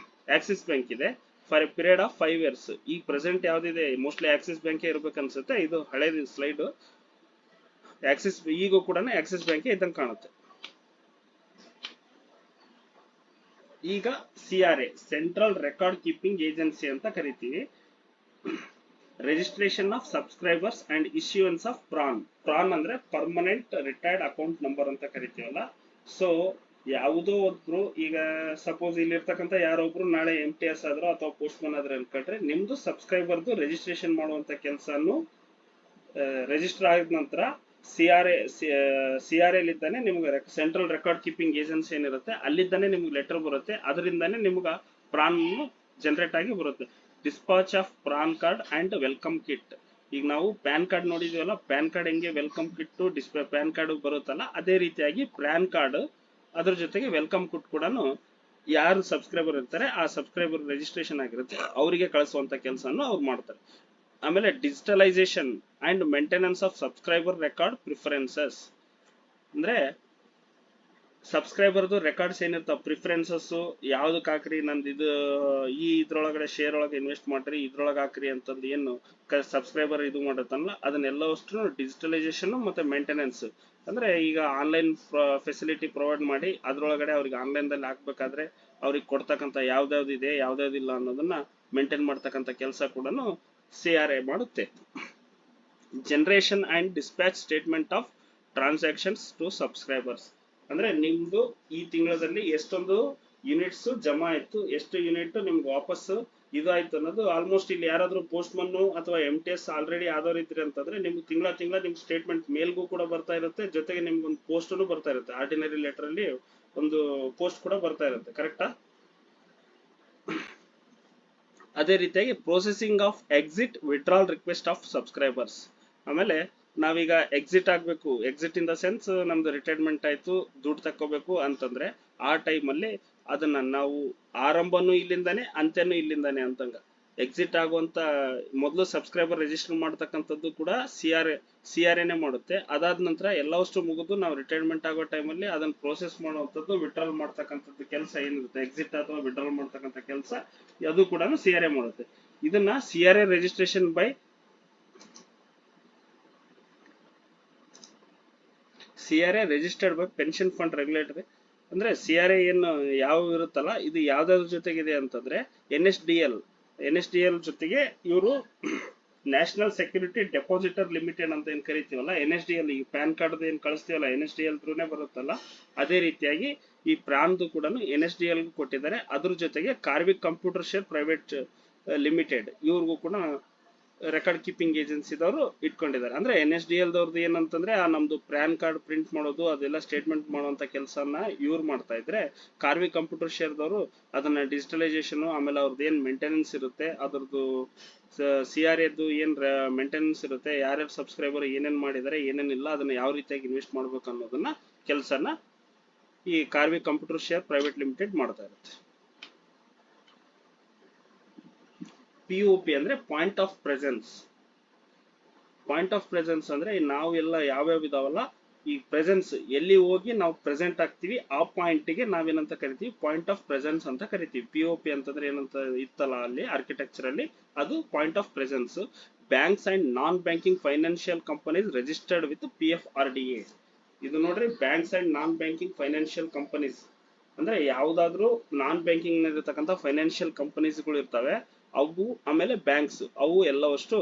ಆಕ್ಸಿಸ್ ಬ್ಯಾಂಕ್ ಇದೆ for A period of 5 years. ಈ ಪ್ರೆಸೆಂಟ್ ಯಾವ್ದಿದೆ ಮೋಸ್ಟ್ಲಿ ಆಕ್ಸಿಸ್ ಬ್ಯಾಂಕ್ ಇರ್ಬೇಕು ಅನ್ಸುತ್ತೆ, ಇದು ಹಳೇದು ಸ್ಲೈಡ್. ಆಕ್ಸಿಸ್ ಈಗೂ ಕೂಡ ಆಕ್ಸಿಸ್ ಬ್ಯಾಂಕ್ ಇದ್ದಂಗೆ ಕಾಣುತ್ತೆ. ಈಗ CRA central record keeping agency ಅಂತ ಕರಿತೀವಿ. Registration of subscribers and issuance of PRAN ಅಂದ್ರೆ ಪರ್ಮನೆಂಟ್ ರಿಟೈರ್ಡ್ ಅಕೌಂಟ್ ನಂಬರ್ ಅಂತ ಕರಿತೀವಲ್ಲ. ಸೊ ಯಾವುದೋ ಒಬ್ರು ಈಗ ಸಪೋಸ್ ಇಲ್ಲಿ ಇರ್ತಕ್ಕಂಥ ಯಾರೊಬ್ರು ನಾಳೆ MTS ಆದ್ರೂ ಅಥವಾ ಪೋಸ್ಟ್ ಮನ್ ಆದ್ರೆ ಅನ್ಕೊಂಡ್ರೆ ನಿಮ್ದು ಸಬ್ಸ್ಕ್ರೈಬರ್ದು ರಿಜಿಸ್ಟ್ರೇಷನ್ ಮಾಡುವಂತ ಕೆಲಸನು ರಿಜಿಸ್ಟರ್ ಆದ ನಂತರ CRA ಇದ್ದಾನೆ ನಿಮ್ಗೆ ಸೆಂಟ್ರಲ್ ರೆಕಾರ್ಡ್ ಕೀಪಿಂಗ್ ಏಜೆನ್ಸಿ ಏನಿರುತ್ತೆ ಅಲ್ಲಿದ್ದಾನೆ ನಿಮ್ಗೆ ಲೆಟರ್ ಬರುತ್ತೆ, ಅದರಿಂದಾನೆ ನಿಮ್ಗೆ ಪ್ರಾನ್ ಜನರೇಟ್ ಆಗಿ ಬರುತ್ತೆ. Dispatch of PRAN card and welcome kit. ಈಗ ನಾವು ಪ್ಯಾನ್ ಕಾರ್ಡ್ ನೋಡಿದೀವಲ್ಲ, ಪ್ಯಾನ್ ಕಾರ್ಡ್ ಹೆಂಗೆ welcome kit display PAN card ಬರುತ್ತಲ್ಲ ಅದೇ ರೀತಿಯಾಗಿ ಪ್ಯಾನ್ ಕಾರ್ಡ್ ಅದ್ರ ಜೊತೆಗೆ ವೆಲ್ಕಮ್ ಕಿಟ್ ಕೂಡ ಯಾರು ಸಬ್ಸ್ಕ್ರೈಬರ್ ಇರ್ತಾರೆ ಆ ಸಬ್ಸ್ಕ್ರೈಬರ್ ರಿಜಿಸ್ಟ್ರೇಷನ್ ಆಗಿರುತ್ತೆ ಅವರಿಗೆ ಕಳಿಸುವಂತ ಕೆಲಸವನ್ನು ಅವ್ರು ಮಾಡ್ತಾರೆ. ಆಮೇಲೆ digitalisation and maintenance of subscriber record preferences ಅಂದ್ರೆ ಸಬ್ಸ್ಕ್ರೈಬರ್ದು ರೆಕಾರ್ಡ್ಸ್ ಏನಿರ್ತಾವ ಪ್ರಿಫರೆನ್ಸಸ್ ಯಾವ್ದಕ್ ಹಾಕ್ರಿ ನಂದು ಇದು ಈ ಇದ್ರೊಳಗಡೆ ಶೇರ್ ಒಳಗೆ ಇನ್ವೆಸ್ಟ್ ಮಾಡ್ರಿ ಇದ್ರೊಳಗೆ ಹಾಕ್ರಿ ಅಂತಂದು ಏನು ಸಬ್ಸ್ಕ್ರೈಬರ್ ಇದು ಮಾಡತ್ತಲ್ಲ ಅದನ್ನೆಲ್ಲವಷ್ಟು ಡಿಜಿಟಲೈಸೇಷನ್ ಮತ್ತೆ ಮೇಂಟೆನೆನ್ಸ್ ಅಂದ್ರೆ ಈಗ ಆನ್ಲೈನ್ ಫೆಸಿಲಿಟಿ ಪ್ರೊವೈಡ್ ಮಾಡಿ ಅದ್ರೊಳಗಡೆ ಅವ್ರಿಗೆ ಆನ್ಲೈನ್ ದಲ್ಲಿ ಹಾಕ್ಬೇಕಾದ್ರೆ ಅವ್ರಿಗೆ ಕೊಡ್ತಕ್ಕಂಥ ಯಾವ್ದಾವ್ದು ಇದೆ ಯಾವ್ದಾವ್ದಿಲ್ಲ ಅನ್ನೋದನ್ನ ಮೇಂಟೈನ್ ಮಾಡ್ತಕ್ಕಂಥ ಕೆಲಸ ಕೂಡ CRA ಮಾಡುತ್ತೆ. Generation and dispatch statement of transactions to subscribers ಅಂದ್ರೆ ನಿಮ್ದು ಈ ತಿಂಗಳಲ್ಲಿ ಎಷ್ಟೊಂದು ಯೂನಿಟ್ಸ್ ಜಮಾ ಆಯ್ತು, ಎಷ್ಟು ಯೂನಿಟ್ ನಿಮ್ಗೆ ವಾಪಸ್ ಇದಾಯ್ತು ಅನ್ನೋದು ಆಲ್ಮೋಸ್ಟ್ ಇಲ್ಲಿ ಯಾರಾದ್ರೂ ಪೋಸ್ಟ್ ಮನ್ನು ಅಥವಾ MTS ಆಲ್ರೆಡಿ ಆದವ್ರು ಇದ್ರಿ ಅಂತಂದ್ರೆ ನಿಮ್ಗೆ ತಿಂಗಳ ನಿಮ್ಗೆ ಸ್ಟೇಟ್ಮೆಂಟ್ ಮೇಲ್ಗೂ ಕೂಡ ಬರ್ತಾ ಇರುತ್ತೆ, ಜೊತೆಗೆ ನಿಮ್ಗೆ ಒಂದು ಪೋಸ್ಟ್ನು ಬರ್ತಾ ಇರುತ್ತೆ, ಆರ್ಡಿನರಿ ಲೆಟರ್ ಅಲ್ಲಿ ಒಂದು ಪೋಸ್ಟ್ ಕೂಡ ಬರ್ತಾ ಇರುತ್ತೆ, ಕರೆಕ್ಟಾ? ಅದೇ ರೀತಿಯಾಗಿ processing of exit withdrawal request of subscribers. ಆಮೇಲೆ ನಾವೀಗ ಎಕ್ಸಿಟ್ ಆಗ್ಬೇಕು, ಎಕ್ಸಿಟ್ ಇನ್ ದ ಸೆನ್ಸ್ ನಮ್ದು ರಿಟೈರ್ಮೆಂಟ್ ಆಯ್ತು ದುಡ್ಡು ತಕ್ಕೋಬೇಕು ಅಂತಂದ್ರೆ ಆ ಟೈಮ್ ಅಲ್ಲಿ ಅದನ್ನ ನಾವು ಆರಂಭನೂ ಇಲ್ಲಿಂದಾನೆ ಅಂತ್ಯನೂ ಇಲ್ಲಿಂದಾನೆ ಅಂತಂಗ. ಎಕ್ಸಿಟ್ ಆಗುವಂತ ಮೊದಲು ಸಬ್ಸ್ಕ್ರೈಬರ್ ರಿಜಿಸ್ಟರ್ ಮಾಡ್ತಕ್ಕಂಥದ್ದು ಕೂಡ ಸಿ ಆರ್ ಎನೇ ಮಾಡುತ್ತೆ. ಅದಾದ ನಂತರ ಎಲ್ಲವಷ್ಟು ಮುಗಿದು ನಾವು ರಿಟೈರ್ಮೆಂಟ್ ಆಗೋ ಟೈಮಲ್ಲಿ ಅದನ್ನ ಪ್ರೋಸೆಸ್ ಮಾಡುವಂಥದ್ದು, ವಿಡ್ರಾಲ್ ಮಾಡ್ತಕ್ಕಂಥದ್ದು ಕೆಲಸ ಏನಿರುತ್ತೆ, ಎಕ್ಸಿಟ್ ಅಥವಾ ವಿಡ್ರಾಲ್ ಮಾಡ್ತಕ್ಕಂಥ ಕೆಲಸ ಅದು ಕೂಡ ಸಿ ಆರ್ ಎ ಮಾಡುತ್ತೆ. ಇದನ್ನ C R A registration by CRA registered by pension fund regulatory. ಅಂದ್ರೆ CRA ಏನು ಯಾವ ಇರುತ್ತಲ್ಲ, ಇದು ಯಾವ್ದಾದ್ರ ಜೊತೆಗಿದೆ ಅಂತಂದ್ರೆ NSDL ಜೊತೆಗೆ ಇವರು ನ್ಯಾಷನಲ್ ಸೆಕ್ಯೂರಿಟಿ ಡೆಪಾಸಿಟರ್ ಲಿಮಿಟೆಡ್ ಅಂತ ಏನ್ ಕರಿತೀವಲ್ಲ, NSDL, ಈ ಪ್ಯಾನ್ ಕಾರ್ಡ್ ಏನ್ ಕಳಿಸ್ತೀವಲ್ಲ NSDL ಥ್ರೂನೇ ಬರುತ್ತಲ್ಲ, ಅದೇ ರೀತಿಯಾಗಿ ಈ ಪ್ರಾನ್ದು ಕೂಡ NSDL ಕೊಟ್ಟಿದ್ದಾರೆ. ಅದ್ರ ಜೊತೆಗೆ ಕಾರ್ವಿಕ್ ಕಂಪ್ಯೂಟರ್ ಶೇರ್ ಪ್ರೈವೇಟ್ ಲಿಮಿಟೆಡ್ ಇವ್ರಿಗೂ ಕೂಡ ರೆಕಾರ್ಡ್ ಕೀಪಿಂಗ್ ಏಜೆನ್ಸಿದವರು ಇಟ್ಕೊಂಡಿದ್ದಾರೆ. ಅಂದ್ರೆ NSDL ದವ್ರದ್ದು ಏನಂತಂದ್ರೆ ನಮ್ದು ಪ್ಯಾನ್ ಕಾರ್ಡ್ ಪ್ರಿಂಟ್ ಮಾಡೋದು ಅದೆಲ್ಲ ಸ್ಟೇಟ್ಮೆಂಟ್ ಮಾಡುವಂತ ಕೆಲಸನ ಇವ್ರು ಮಾಡ್ತಾ ಇದ್ರೆ, ಕಾರ್ವಿ ಕಂಪ್ಯೂಟರ್ ಶೇರ್ದವರು ಅದನ್ನ ಡಿಜಿಟಲೈಸೇಷನ್, ಆಮೇಲೆ ಅವ್ರದ್ದು ಏನ್ ಮೇಂಟೆನೆನ್ಸ್ ಇರುತ್ತೆ, ಅದ್ರದ್ದು CRAದು ಏನ್ ಮೇಂಟೆನೆನ್ಸ್ ಇರುತ್ತೆ, ಯಾರ್ಯಾರು ಸಬ್ಸ್ಕ್ರೈಬರ್ ಏನೇನ್ ಮಾಡಿದ್ದಾರೆ ಏನೇನಿಲ್ಲ, ಅದನ್ನ ಯಾವ ರೀತಿಯಾಗಿ ಇನ್ವೆಸ್ಟ್ ಮಾಡ್ಬೇಕು ಅನ್ನೋದನ್ನ ಕೆಲಸನ ಈ Kharvi computer share private limited ಮಾಡ್ತಾ ಇರುತ್ತೆ. POP ಅಂದ್ರೆ point of presence. Point of presence ಅಂದ್ರೆ ನಾವು ಎಲ್ಲ ಯಾವ್ಯಾವ ಇದಾವಲ್ಲ, ಈ ಪ್ರೆಸೆನ್ಸ್ ಎಲ್ಲಿ ಹೋಗಿ ನಾವು ಪ್ರೆಸೆಂಟ್ ಆಗ್ತೀವಿ ಆ ಪಾಯಿಂಟ್ ಗೆ ನಾವೇನಂತ ಕರಿತೀವಿ, ಪಾಯಿಂಟ್ ಆಫ್ ಪ್ರೆಸೆನ್ಸ್ ಅಂತ ಕರಿತೀವಿ. POP ಅಂತಂದ್ರೆ ಏನಂತ ಇತ್ತಲ್ಲ ಅಲ್ಲಿ ಆರ್ಕಿಟೆಕ್ಚರ್ ಅಲ್ಲಿ, ಅದು point of presence. Banks and non banking financial companies registered with PFRDA. ಇದು ನೋಡ್ರಿ, banks and non banking financial companies ಅಂದ್ರೆ ಯಾವ್ದಾದ್ರು ನಾನ್ ಬ್ಯಾಂಕಿಂಗ್ ಇರತಕ್ಕಂತ ಫೈನಾನ್ಷಿಯಲ್ ಕಂಪನೀಸ್ಗಳು ಇರ್ತವೆ ಅವು, ಆಮೇಲೆ ಬ್ಯಾಂಕ್ಸ್, ಅವು ಎಲ್ಲವಷ್ಟು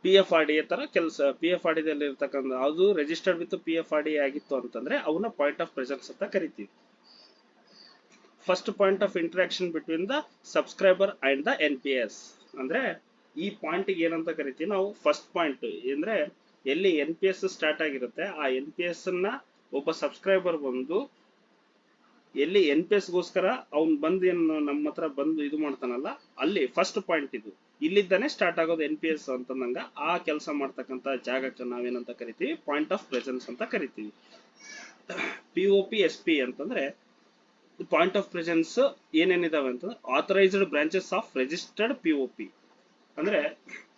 PFRDA ತರ ಕೆಲಸ, PFRDA ದಲ್ಲಿ ಇರ್ತಕ್ಕಂಥ ಅದು ರಿಜಿಸ್ಟರ್ಡ್ ವಿತ್ PFRDA ಆಗಿತ್ತು ಅಂತಂದ್ರೆ ಅವನ್ನ ಪಾಯಿಂಟ್ ಆಫ್ ಪ್ರೆಸೆನ್ಸ್ ಅಂತ ಕರಿತೀವಿ. First point of interaction between the subscriber and the NPS. ಅಂದ್ರೆ ಈ ಪಾಯಿಂಟ್ ಗೆ ಏನಂತ ಕರಿತೀವಿ ನಾವು, ಫಸ್ಟ್ ಪಾಯಿಂಟ್ ಅಂದ್ರೆ ಎಲ್ಲಿ NPS ಸ್ಟಾರ್ಟ್ ಆಗಿರುತ್ತೆ, ಆ NPS ನ ಒಬ್ಬ ಸಬ್ಸ್ಕ್ರೈಬರ್ ಬಂದು ಎಲ್ಲಿ NPS ಗೋಸ್ಕರ ಅವ್ನ್ ಬಂದು ಏನು ನಮ್ಮ ಹತ್ರ ಬಂದು ಇದು ಮಾಡ್ತಾನಲ್ಲ, ಅಲ್ಲಿ ಫಸ್ಟ್ ಪಾಯಿಂಟ್ ಇದು, ಇಲ್ಲಿದ್ದಾನೆ ಸ್ಟಾರ್ಟ್ ಆಗೋದು NPS ಅಂತಂದಂಗ ಆ ಕೆಲಸ ಮಾಡ್ತಕ್ಕಂತ ಜಾಗಕ್ಕೆ ನಾವೇನಂತ ಕರಿತೀವಿ, ಪಾಯಿಂಟ್ ಆಫ್ ಪ್ರೆಸೆನ್ಸ್ ಅಂತ ಕರಿತೀವಿ. POPSP ಅಂತಂದ್ರೆ ಪಾಯಿಂಟ್ ಆಫ್ ಪ್ರೆಸೆನ್ಸ್ ಏನೇನಿದಾವೆ ಅಂತಂದ್ರೆ authorised branches of registered POP. ಅಂದ್ರೆ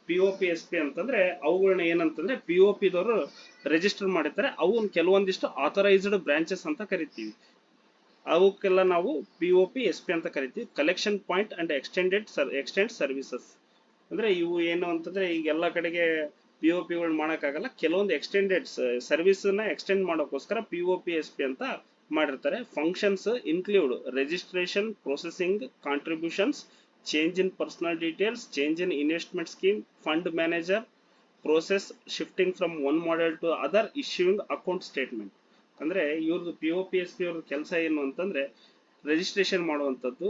POPSP ಅಂತಂದ್ರೆ ಅವುಗಳನ್ನ ಏನಂತಂದ್ರೆ POP ದವರು ರಿಜಿಸ್ಟರ್ ಮಾಡಿರ್ತಾರೆ, ಅವು ಕೆಲವೊಂದಿಷ್ಟು ಆಥರೈಸ್ಡ್ ಬ್ರಾಂಚಸ್ ಅಂತ ಕರಿತೀವಿ. ಅವಕ್ಕೆಲ್ಲ ನಾವು POPSP ಅಂತ ಕರಿತೀವಿ. Collection point and extend services. ಅಂದ್ರೆ ಇವು ಏನು ಅಂತಂದ್ರೆ ಈಗ ಎಲ್ಲ ಕಡೆಗೆ POPಗಳು ಮಾಡಕ್ಕಾಗಲ್ಲ, ಕೆಲವೊಂದು ಎಕ್ಸ್ಟೆಂಡೆಡ್ ಸರ್ವಿಸ್ ನ ಎಕ್ಸ್ಟೆಂಡ್ ಮಾಡೋಕ್ಕೋಸ್ಕರ POPSP ಅಂತ ಮಾಡಿರ್ತಾರೆ. Functions include registration, processing, contributions, change in personal details, change in investment scheme, fund manager, process shifting from one model to other, issuing account statement. ಅಂದ್ರೆ ಇವ್ರದ್ದು POPSP ಅವ್ರ ಕೆಲಸ ಏನು ಅಂತಂದ್ರೆ ರಿಜಿಸ್ಟ್ರೇಷನ್ ಮಾಡುವಂಥದ್ದು,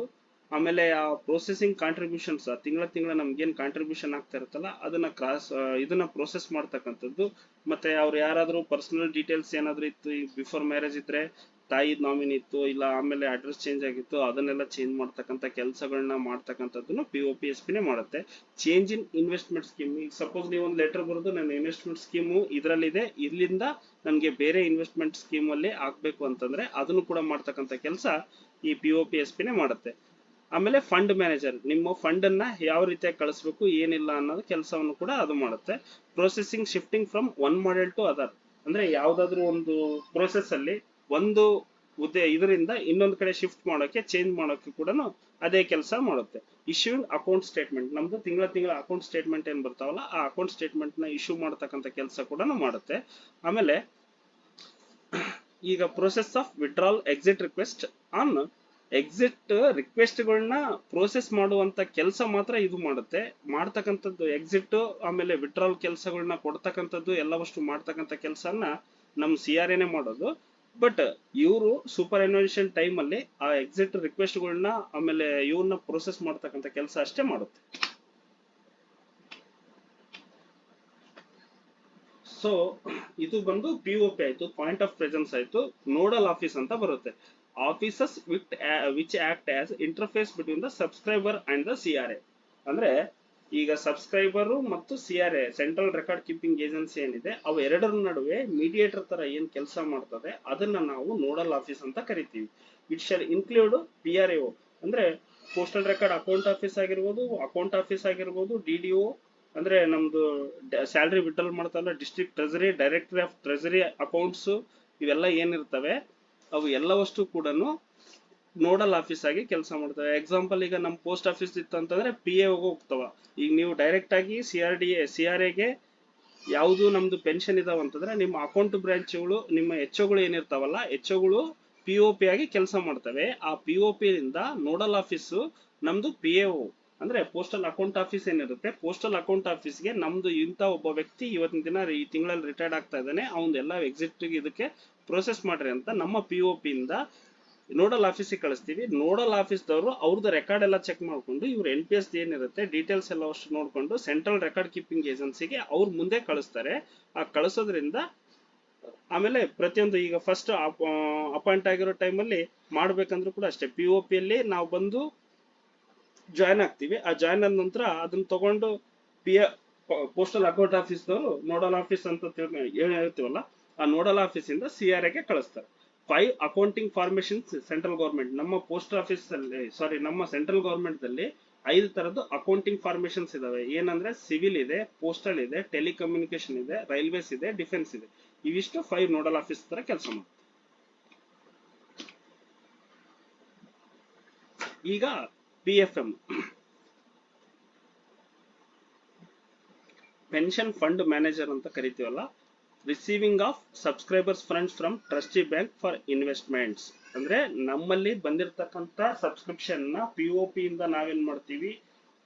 ಆಮೇಲೆ ಆ ಪ್ರೊಸೆಸಿಂಗ್ ಕಾಂಟ್ರಿಬ್ಯೂಷನ್ಸ್, ತಿಂಗಳ ನಮ್ಗೇನ್ ಕಾಂಟ್ರಿಬ್ಯೂಷನ್ ಆಗ್ತಾ ಇರುತ್ತಲ್ಲ ಅದನ್ನ ಇದನ್ನ ಪ್ರೊಸೆಸ್ ಮಾಡ್ತಕ್ಕಂಥದ್ದು. ಮತ್ತೆ ಅವ್ರು ಯಾರಾದ್ರೂ ಪರ್ಸನಲ್ ಡೀಟೇಲ್ಸ್ ಏನಾದ್ರು ಇತ್ತು, ಈ ಬಿಫೋರ್ ಮ್ಯಾರೇಜ್ ಇದ್ರೆ ತಾಯಿದ್ ನಾಮಿನಿ ಇತ್ತು, ಇಲ್ಲ ಆಮೇಲೆ ಅಡ್ರೆಸ್ ಚೇಂಜ್ ಆಗಿತ್ತು, ಅದನ್ನೆಲ್ಲ ಚೇಂಜ್ ಮಾಡ್ತಕ್ಕಂಥ ಕೆಲಸಗಳನ್ನ ಮಾಡ್ತಕ್ಕಂಥದ್ದನ್ನು POPSP ನೇ ಮಾಡುತ್ತೆ. ಚೇಂಜ್ ಇನ್ ಇನ್ವೆಸ್ಟ್ಮೆಂಟ್ ಸ್ಕೀಮ್, ಈಗ ಸಪೋಸ್ ನೀವು ಒಂದು ಲೆಟರ್ ಬರೆದು ನನ್ನ ಇನ್ವೆಸ್ಟ್ಮೆಂಟ್ ಸ್ಕೀಮು ಇದರಲ್ಲಿದೆ, ಇಲ್ಲಿಂದ ನನಗೆ ಬೇರೆ ಇನ್ವೆಸ್ಟ್ಮೆಂಟ್ ಸ್ಕೀಮ್ ಅಲ್ಲಿ ಆಗ್ಬೇಕು ಅಂತಂದ್ರೆ ಅದನ್ನು ಕೂಡ ಮಾಡ್ತಕ್ಕಂಥ ಕೆಲಸ ಈ POPSP ನೇ ಮಾಡುತ್ತೆ. ಆಮೇಲೆ ಫಂಡ್ ಮ್ಯಾನೇಜರ್, ನಿಮ್ಮ ಫಂಡ್ ಅನ್ನ ಯಾವ ರೀತಿಯಾಗಿ ಕಳಿಸ್ಬೇಕು ಏನಿಲ್ಲ ಅನ್ನೋದು ಕೆಲಸವನ್ನು ಕೂಡ ಅದು ಮಾಡುತ್ತೆ. Processing shifting from one model to other, ಅಂದ್ರೆ ಯಾವ್ದಾದ್ರು ಒಂದು ಪ್ರೋಸೆಸ್ ಅಲ್ಲಿ ಒಂದು ಇದರಿಂದ ಇನ್ನೊಂದು ಕಡೆ ಶಿಫ್ಟ್ ಮಾಡೋಕೆ, ಚೇಂಜ್ ಮಾಡೋಕೆ ಕೂಡ ಅದೇ ಕೆಲಸ ಮಾಡುತ್ತೆ. ಇಶ್ಯೂಯಿಂಗ್ ಅಕೌಂಟ್ ಸ್ಟೇಟ್ಮೆಂಟ್, ನಮ್ದು ತಿಂಗಳ ಅಕೌಂಟ್ ಸ್ಟೇಟ್ಮೆಂಟ್ ಏನ್ ಬರ್ತಾವಲ್ಲ ಆ ಅಕೌಂಟ್ ಸ್ಟೇಟ್ಮೆಂಟ್ ನ ಇಶ್ಯೂ ಮಾಡತಕ್ಕಂಥ ಕೆಲಸ ಕೂಡ ಮಾಡುತ್ತೆ. ಆಮೇಲೆ ಈಗ process of withdrawal, exit request on exit ರಿಕ್ವೆಸ್ಟ್ಗಳನ್ನ ಪ್ರೋಸೆಸ್ ಮಾಡುವಂತ ಕೆಲಸ ಮಾತ್ರ ಇದು ಮಾಡುತ್ತೆ. ಮಾಡ್ತಕ್ಕಂಥದ್ದು ಎಕ್ಸಿಟ್ ಆಮೇಲೆ ವಿಡ್ರಾಲ್ ಕೆಲಸಗಳನ್ನ ಕೊಡ್ತಕ್ಕಂಥದ್ದು ಎಲ್ಲವಷ್ಟು ಮಾಡ್ತಕ್ಕಂಥ ಕೆಲಸನ ನಮ್ CRA ನೇ ಮಾಡೋದು. ಬಟ್ ಇವರು ಸೂಪರ್ಅನ್ವೇಷನ್ ಟೈಮ್ ಅಲ್ಲಿ ಆ ಎಕ್ಸಿಟ್ ರಿಕ್ವೆಸ್ಟ್ಗಳನ್ನ ಆಮೇಲೆ ಇವನ್ನ ಪ್ರೋಸೆಸ್ ಮಾಡ್ತಕ್ಕಂಥ ಕೆಲಸ ಅಷ್ಟೇ ಮಾಡುತ್ತೆ. ಸೊ ಇದು ಬಂದು POP ಆಯ್ತು, ಪಾಯಿಂಟ್ ಆಫ್ ಪ್ರೆಸೆನ್ಸ್ ಆಯ್ತು. ನೋಡಲ್ ಆಫೀಸ್ ಅಂತ ಬರುತ್ತೆ. Offices which act as interface between the subscriber and the CRA. ಅಂದ್ರೆ ಈಗ ಸಬ್ಸ್ಕ್ರೈಬರ್ ಮತ್ತು CRA, central record keeping agency ಏನಿದೆ, ಅವು ಎರಡರ ನಡುವೆ ಮೀಡಿಯೇಟರ್ ತರ ಏನ್ ಕೆಲಸ ಮಾಡ್ತದೆ ಅದನ್ನ ನಾವು ನೋಡಲ್ ಆಫೀಸ್ ಅಂತ ಕರಿತೀವಿ. ಇಟ್ ಶಾಲ್ ಇನ್ಕ್ಲೂಡ್ PRAO, ಅಂದ್ರೆ ಪೋಸ್ಟಲ್ ರೆಕಾರ್ಡ್ ಅಕೌಂಟ್ ಆಫೀಸ್ ಆಗಿರ್ಬೋದು, DDO ಅಂದ್ರೆ ನಮ್ದು ಸ್ಯಾಲರಿ ವಿಡ್ರಾಲ್ ಮಾಡ್ತಾರಲ್ಲ, district treasury, directory of treasury accounts, ಇವೆಲ್ಲ ಏನಿರ್ತವೆ ಅವು ಎಲ್ಲವಷ್ಟು ಕೂಡ ನೋಡಲ್ ಆಫೀಸ್ ಆಗಿ ಕೆಲಸ ಮಾಡ್ತವೆ. ಎಕ್ಸಾಂಪಲ್ ಈಗ ನಮ್ಮ ಪೋಸ್ಟ್ ಆಫೀಸ್ ಇತ್ತು ಅಂತಂದ್ರೆ PA ಹೋಗ್ತವ. ಈಗ ನೀವು ಡೈರೆಕ್ಟ್ ಆಗಿ CRA ಗೆ ಯಾವುದು ನಮ್ದು ಪೆನ್ಷನ್ ಇದಾವ ಅಂತಂದ್ರೆ ನಿಮ್ಮ ಅಕೌಂಟ್ ಬ್ರಾಂಚ್ಗಳು, ನಿಮ್ಮ HOಗಳು ಏನಿರ್ತಾವಲ್ಲ, HOಗಳು POP ಆಗಿ ಕೆಲಸ ಮಾಡ್ತವೆ. ಆ POP ಇಂದ ನೋಡಲ್ ಆಫೀಸು ನಮ್ದು PAO ಅಂದ್ರೆ ಪೋಸ್ಟಲ್ ಅಕೌಂಟ್ ಆಫೀಸ್ ಏನಿರುತ್ತೆ, ಪೋಸ್ಟಲ್ ಅಕೌಂಟ್ ಆಫೀಸ್ಗೆ ನಮ್ದು ಇಂತ ಒಬ್ಬ ವ್ಯಕ್ತಿ ಇವತ್ತಿನ ದಿನ ಈ ತಿಂಗಳಲ್ಲಿ ರಿಟೈರ್ಡ್ ಆಗ್ತಾ ಇದ್ದಾನೆ, ಅವನ್ನೆಲ್ಲ ಎಕ್ಸಿಟ್ ಇದಕ್ಕೆ ಪ್ರೋಸೆಸ್ ಮಾಡ್ರಿ ಅಂತ ನಮ್ಮ POP ಇಂದ ನೋಡಲ್ ಆಫೀಸಿಗೆ ಕಳಿಸ್ತೀವಿ. ನೋಡಲ್ ಆಫೀಸ್ದವರು ಅವ್ರದ್ದು ರೆಕಾರ್ಡ್ ಎಲ್ಲ ಚೆಕ್ ಮಾಡ್ಕೊಂಡು ಇವ್ರ NPS ಏನಿರುತ್ತೆ ಡೀಟೇಲ್ಸ್ ಎಲ್ಲ ಅಷ್ಟು ನೋಡ್ಕೊಂಡು ಸೆಂಟ್ರಲ್ ರೆಕಾರ್ಡ್ ಕೀಪಿಂಗ್ ಏಜೆನ್ಸಿಗೆ ಅವ್ರ ಮುಂದೆ ಕಳಿಸ್ತಾರೆ. ಆ ಕಳಿಸೋದ್ರಿಂದ ಆಮೇಲೆ ಪ್ರತಿಯೊಂದು ಈಗ ಫಸ್ಟ್ ಅಪಾಯಿಂಟ್ ಆಗಿರೋ ಟೈಮಲ್ಲಿ ಮಾಡ್ಬೇಕಂದ್ರೂ ಕೂಡ ಅಷ್ಟೇ POP ಅಲ್ಲಿ ನಾವು ಬಂದು ಜಾಯ್ನ್ ಆಗ್ತೀವಿ. ಆ ಜಾಯ್ನ್ ಆದ ನಂತರ ಅದನ್ನ ತಗೊಂಡು ಪೋಸ್ಟಲ್ ಅಕೌಂಟ್ ಆಫೀಸ್ದವರು ನೋಡಲ್ ಆಫೀಸ್ ಅಂತ ಏನ್ ಹೇಳ್ತೀವಲ್ಲ, ಆ ನೋಡಲ್ ಆಫೀಸ್ ಇಂದ CRA ಗೆ ಕಳಿಸ್ತಾರೆ. 5 ಅಕೌಂಟಿಂಗ್ ಫಾರ್ಮೇಶನ್ಸ್ ಸೆಂಟ್ರಲ್ ಗೌರ್ಮೆಂಟ್, ನಮ್ಮ ಪೋಸ್ಟ್ ಆಫೀಸ್ ಅಲ್ಲಿ ನಮ್ಮ ಸೆಂಟ್ರಲ್ ಗೌರ್ಮೆಂಟ್ ದಲ್ಲಿ 5 ತರದ್ದು ಅಕೌಂಟಿಂಗ್ ಫಾರ್ಮೇಶನ್ಸ್ ಇದಾವೆ. ಏನಂದ್ರೆ ಸಿವಿಲ್ ಇದೆ, ಪೋಸ್ಟಲ್ ಇದೆ, ಟೆಲಿಕಮ್ಯುನಿಕೇಶನ್ ಇದೆ, ರೈಲ್ವೇಸ್ ಇದೆ, ಡಿಫೆನ್ಸ್ ಇದೆ. ಇವಿಷ್ಟು 5 ನೋಡಲ್ ಆಫೀಸ್ ತರ ಕೆಲಸ ಮಾಡುತ್ತೆ. ಈಗ PFM ಪೆನ್ಷನ್ ಫಂಡ್ ಮ್ಯಾನೇಜರ್ ಅಂತ ಕರಿತೀವಲ್ಲ, receiving of subscribers funds from trustee bank for investments. ಅಂದ್ರೆ ನಮ್ಮಲ್ಲಿ ಬಂದಿರತಕ್ಕಂತ ಸಬ್ಸ್ಕ್ರಿಪ್ಷನ್ ನ POP ಇಂದ ನಾವೇನ್ ಮಾಡ್ತೀವಿ,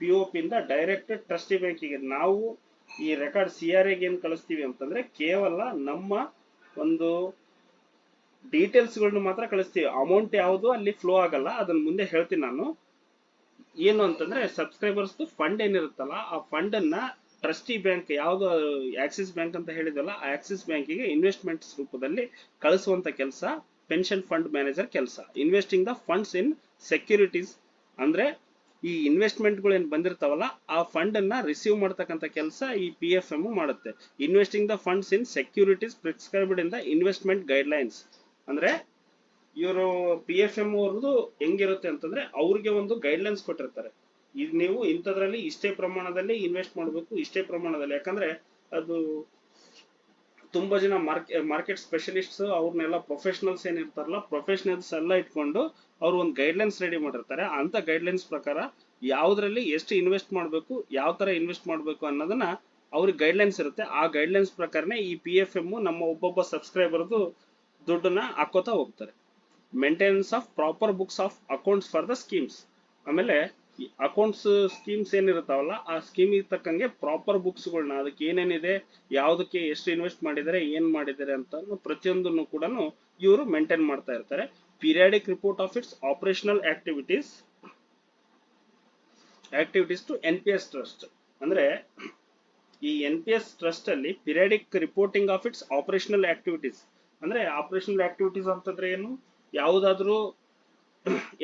POP ಇಂದ ಡೈರೆಕ್ಟ್ ಟ್ರಸ್ಟಿ ಬ್ಯಾಂಕಿಗೆ ನಾವು ಈ ರೆಕಾರ್ಡ್ CRA ಗೆ ಏನ್ ಕಳಿಸ್ತೀವಿ ಅಂತಂದ್ರೆ ಕೇವಲ ನಮ್ಮ ಒಂದು ಡೀಟೇಲ್ಸ್ ಗಳನ್ನ ಮಾತ್ರ ಕಳಿಸ್ತೀವಿ. ಅಮೌಂಟ್ ಯಾವುದು ಅಲ್ಲಿ ಫ್ಲೋ ಆಗಲ್ಲ, ಅದನ್ನ ಮುಂದೆ ಹೇಳ್ತೀನಿ ನಾನು. ಏನು ಅಂತಂದ್ರೆ ಸಬ್ಸ್ಕ್ರೈಬರ್ಸ್ ಫಂಡ್ ಏನಿರುತ್ತಲ್ಲ, ಆ ಫಂಡ್ ಅನ್ನ ಟ್ರಸ್ಟಿ ಬ್ಯಾಂಕ್ ಯಾವ್ದು ಆಕ್ಸಿಸ್ ಬ್ಯಾಂಕ್ ಅಂತ ಹೇಳಿದ್ವಲ್ಲ, ಆ ಆಕ್ಸಿಸ್ ಬ್ಯಾಂಕಿಗೆ ಇನ್ವೆಸ್ಟ್ಮೆಂಟ್ಸ್ ರೂಪದಲ್ಲಿ ಕಳಿಸುವಂತ ಕೆಲಸ ಪೆನ್ಷನ್ ಫಂಡ್ ಮ್ಯಾನೇಜರ್ ಕೆಲಸ. Investing the funds in securities ಅಂದ್ರೆ ಈ ಇನ್ವೆಸ್ಟ್ಮೆಂಟ್ ಗಳು ಏನ್ ಬಂದಿರ್ತಾವಲ್ಲ, ಆ ಫಂಡ್ ಅನ್ನ ರಿಸೀವ್ ಮಾಡ್ತಕ್ಕಂಥ ಕೆಲಸ ಈ PFM ಮಾಡುತ್ತೆ. Investing the funds in securities prescribed in the investment guidelines. ಅಂದ್ರೆ ಇವರು PFM ಅವ್ರದ್ದು ಹೆಂಗಿರುತ್ತೆ ಅಂತಂದ್ರೆ ಅವ್ರಿಗೆ ಒಂದು ಗೈಡ್ಲೈನ್ಸ್ ಕೊಟ್ಟಿರ್ತಾರೆ. ಈಗ ನೀವು ಇಂಥದ್ರಲ್ಲಿ ಇಷ್ಟೇ ಪ್ರಮಾಣದಲ್ಲಿ ಇನ್ವೆಸ್ಟ್ ಮಾಡಬೇಕು, ಇಷ್ಟೇ ಪ್ರಮಾಣದಲ್ಲಿ. ಯಾಕಂದ್ರೆ ಅದು ತುಂಬಾ ಜನ ಮಾರ್ಕೆಟ್ ಸ್ಪೆಷಲಿಸ್ಟ್ಸ್ ಅವ್ರನ್ನೆಲ್ಲ ಪ್ರೊಫೆಷನಲ್ಸ್ ಏನಿರ್ತಾರಲ್ಲ, ಪ್ರೊಫೆಷನಲ್ಸ್ ಎಲ್ಲ ಇಟ್ಕೊಂಡು ಅವ್ರು ಒಂದು ಗೈಡ್ಲೈನ್ಸ್ ರೆಡಿ ಮಾಡಿರ್ತಾರೆ. ಅಂತ ಗೈಡ್ಲೈನ್ಸ್ ಪ್ರಕಾರ ಯಾವ್ದ್ರಲ್ಲಿ ಎಷ್ಟು ಇನ್ವೆಸ್ಟ್ ಮಾಡಬೇಕು, ಯಾವ ತರ ಇನ್ವೆಸ್ಟ್ ಮಾಡಬೇಕು ಅನ್ನೋದನ್ನ ಅವ್ರಿಗೆ ಗೈಡ್ಲೈನ್ಸ್ ಇರುತ್ತೆ. ಆ ಗೈಡ್ಲೈನ್ಸ್ ಪ್ರಕಾರನೇ ಈ PFM ನಮ್ಮ ಒಬ್ಬೊಬ್ಬ ಸಬ್ಸ್ಕ್ರೈಬರ್ದು ದುಡ್ಡನ್ನ ಹಾಕೋತಾ ಹೋಗ್ತಾರೆ. Maintenance of proper books of accounts for the schemes. ಆಮೇಲೆ ಅಕೌಂಟ್ಸ್ ಸ್ಕೀಮ್ಸ್ ಏನಿರ್ತಾವಲ್ಲ, ಆ ಸ್ಕೀಮ್ ತಕ್ಕಂಗೆ ಪ್ರಾಪರ್ ಬುಕ್ಸ್ ಗಳನ್ನ, ಅದಕ್ಕೆ ಏನೇನಿದೆ, ಯಾವ್ದಕ್ಕೆ ಎಷ್ಟು ಇನ್ವೆಸ್ಟ್ ಮಾಡಿದ್ದಾರೆ, ಏನ್ ಮಾಡಿದ್ದಾರೆ ಅಂತ ಪ್ರತಿಯೊಂದನ್ನು ಕೂಡ ಇವರು ಮೇಂಟೈನ್ ಮಾಡ್ತಾ ಇರ್ತಾರೆ. Periodic report of its operational activities to NPS trust. ಅಂದ್ರೆ ಈ NPS ಟ್ರಸ್ಟ್ ಅಲ್ಲಿ periodic reporting of its operational activities. ಅಂದ್ರೆ ಆಪರೇಷನಲ್ ಆಕ್ಟಿವಿಟೀಸ್ ಅಂತಂದ್ರೆ ಏನು, ಯಾವುದಾದ್ರೂ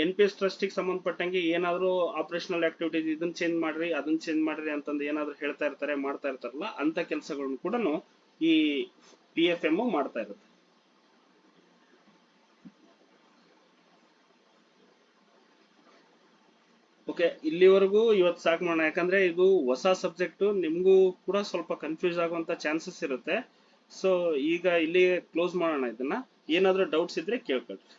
NPS ಟ್ರಸ್ಟ್ ಗೆ ಸಂಬಂಧಪಟ್ಟಂಗೆ ಏನಾದ್ರು ಆಪರೇಷನಲ್ ಆಕ್ಟಿವಿಟೀಸ್, ಇದನ್ನ ಚೇಂಜ್ ಮಾಡ್ರಿ, ಅದನ್ನ ಚೇಂಜ್ ಮಾಡ್ರಿ ಅಂತಂದು ಏನಾದ್ರು ಹೇಳ್ತಾ ಇರ್ತಾರೆ, ಮಾಡ್ತಾ ಇರ್ತಾರಲ್ಲ, ಅಂತ ಕೆಲಸಗಳನ್ನು ಕೂಡ ಈ PFM ಮಾಡ್ತಾ ಇರುತ್ತೆ. ಓಕೆ, ಇಲ್ಲಿವರೆಗೂ ಇವತ್ತು ಸಾಕು ಮಾಡೋಣ. ಯಾಕಂದ್ರೆ ಇದು ಹೊಸ ಸಬ್ಜೆಕ್ಟ್, ನಿಮ್ಗೂ ಕೂಡ ಸ್ವಲ್ಪ ಕನ್ಫ್ಯೂಸ್ ಆಗುವಂತ ಚಾನ್ಸಸ್ ಇರುತ್ತೆ. ಸೊ ಈಗ ಇಲ್ಲಿ ಕ್ಲೋಸ್ ಮಾಡೋಣ ಇದನ್ನ. ಏನಾದ್ರೂ ಡೌಟ್ಸ್ ಇದ್ರೆ ಕೇಳ್ಕೊಳ್ರಿ.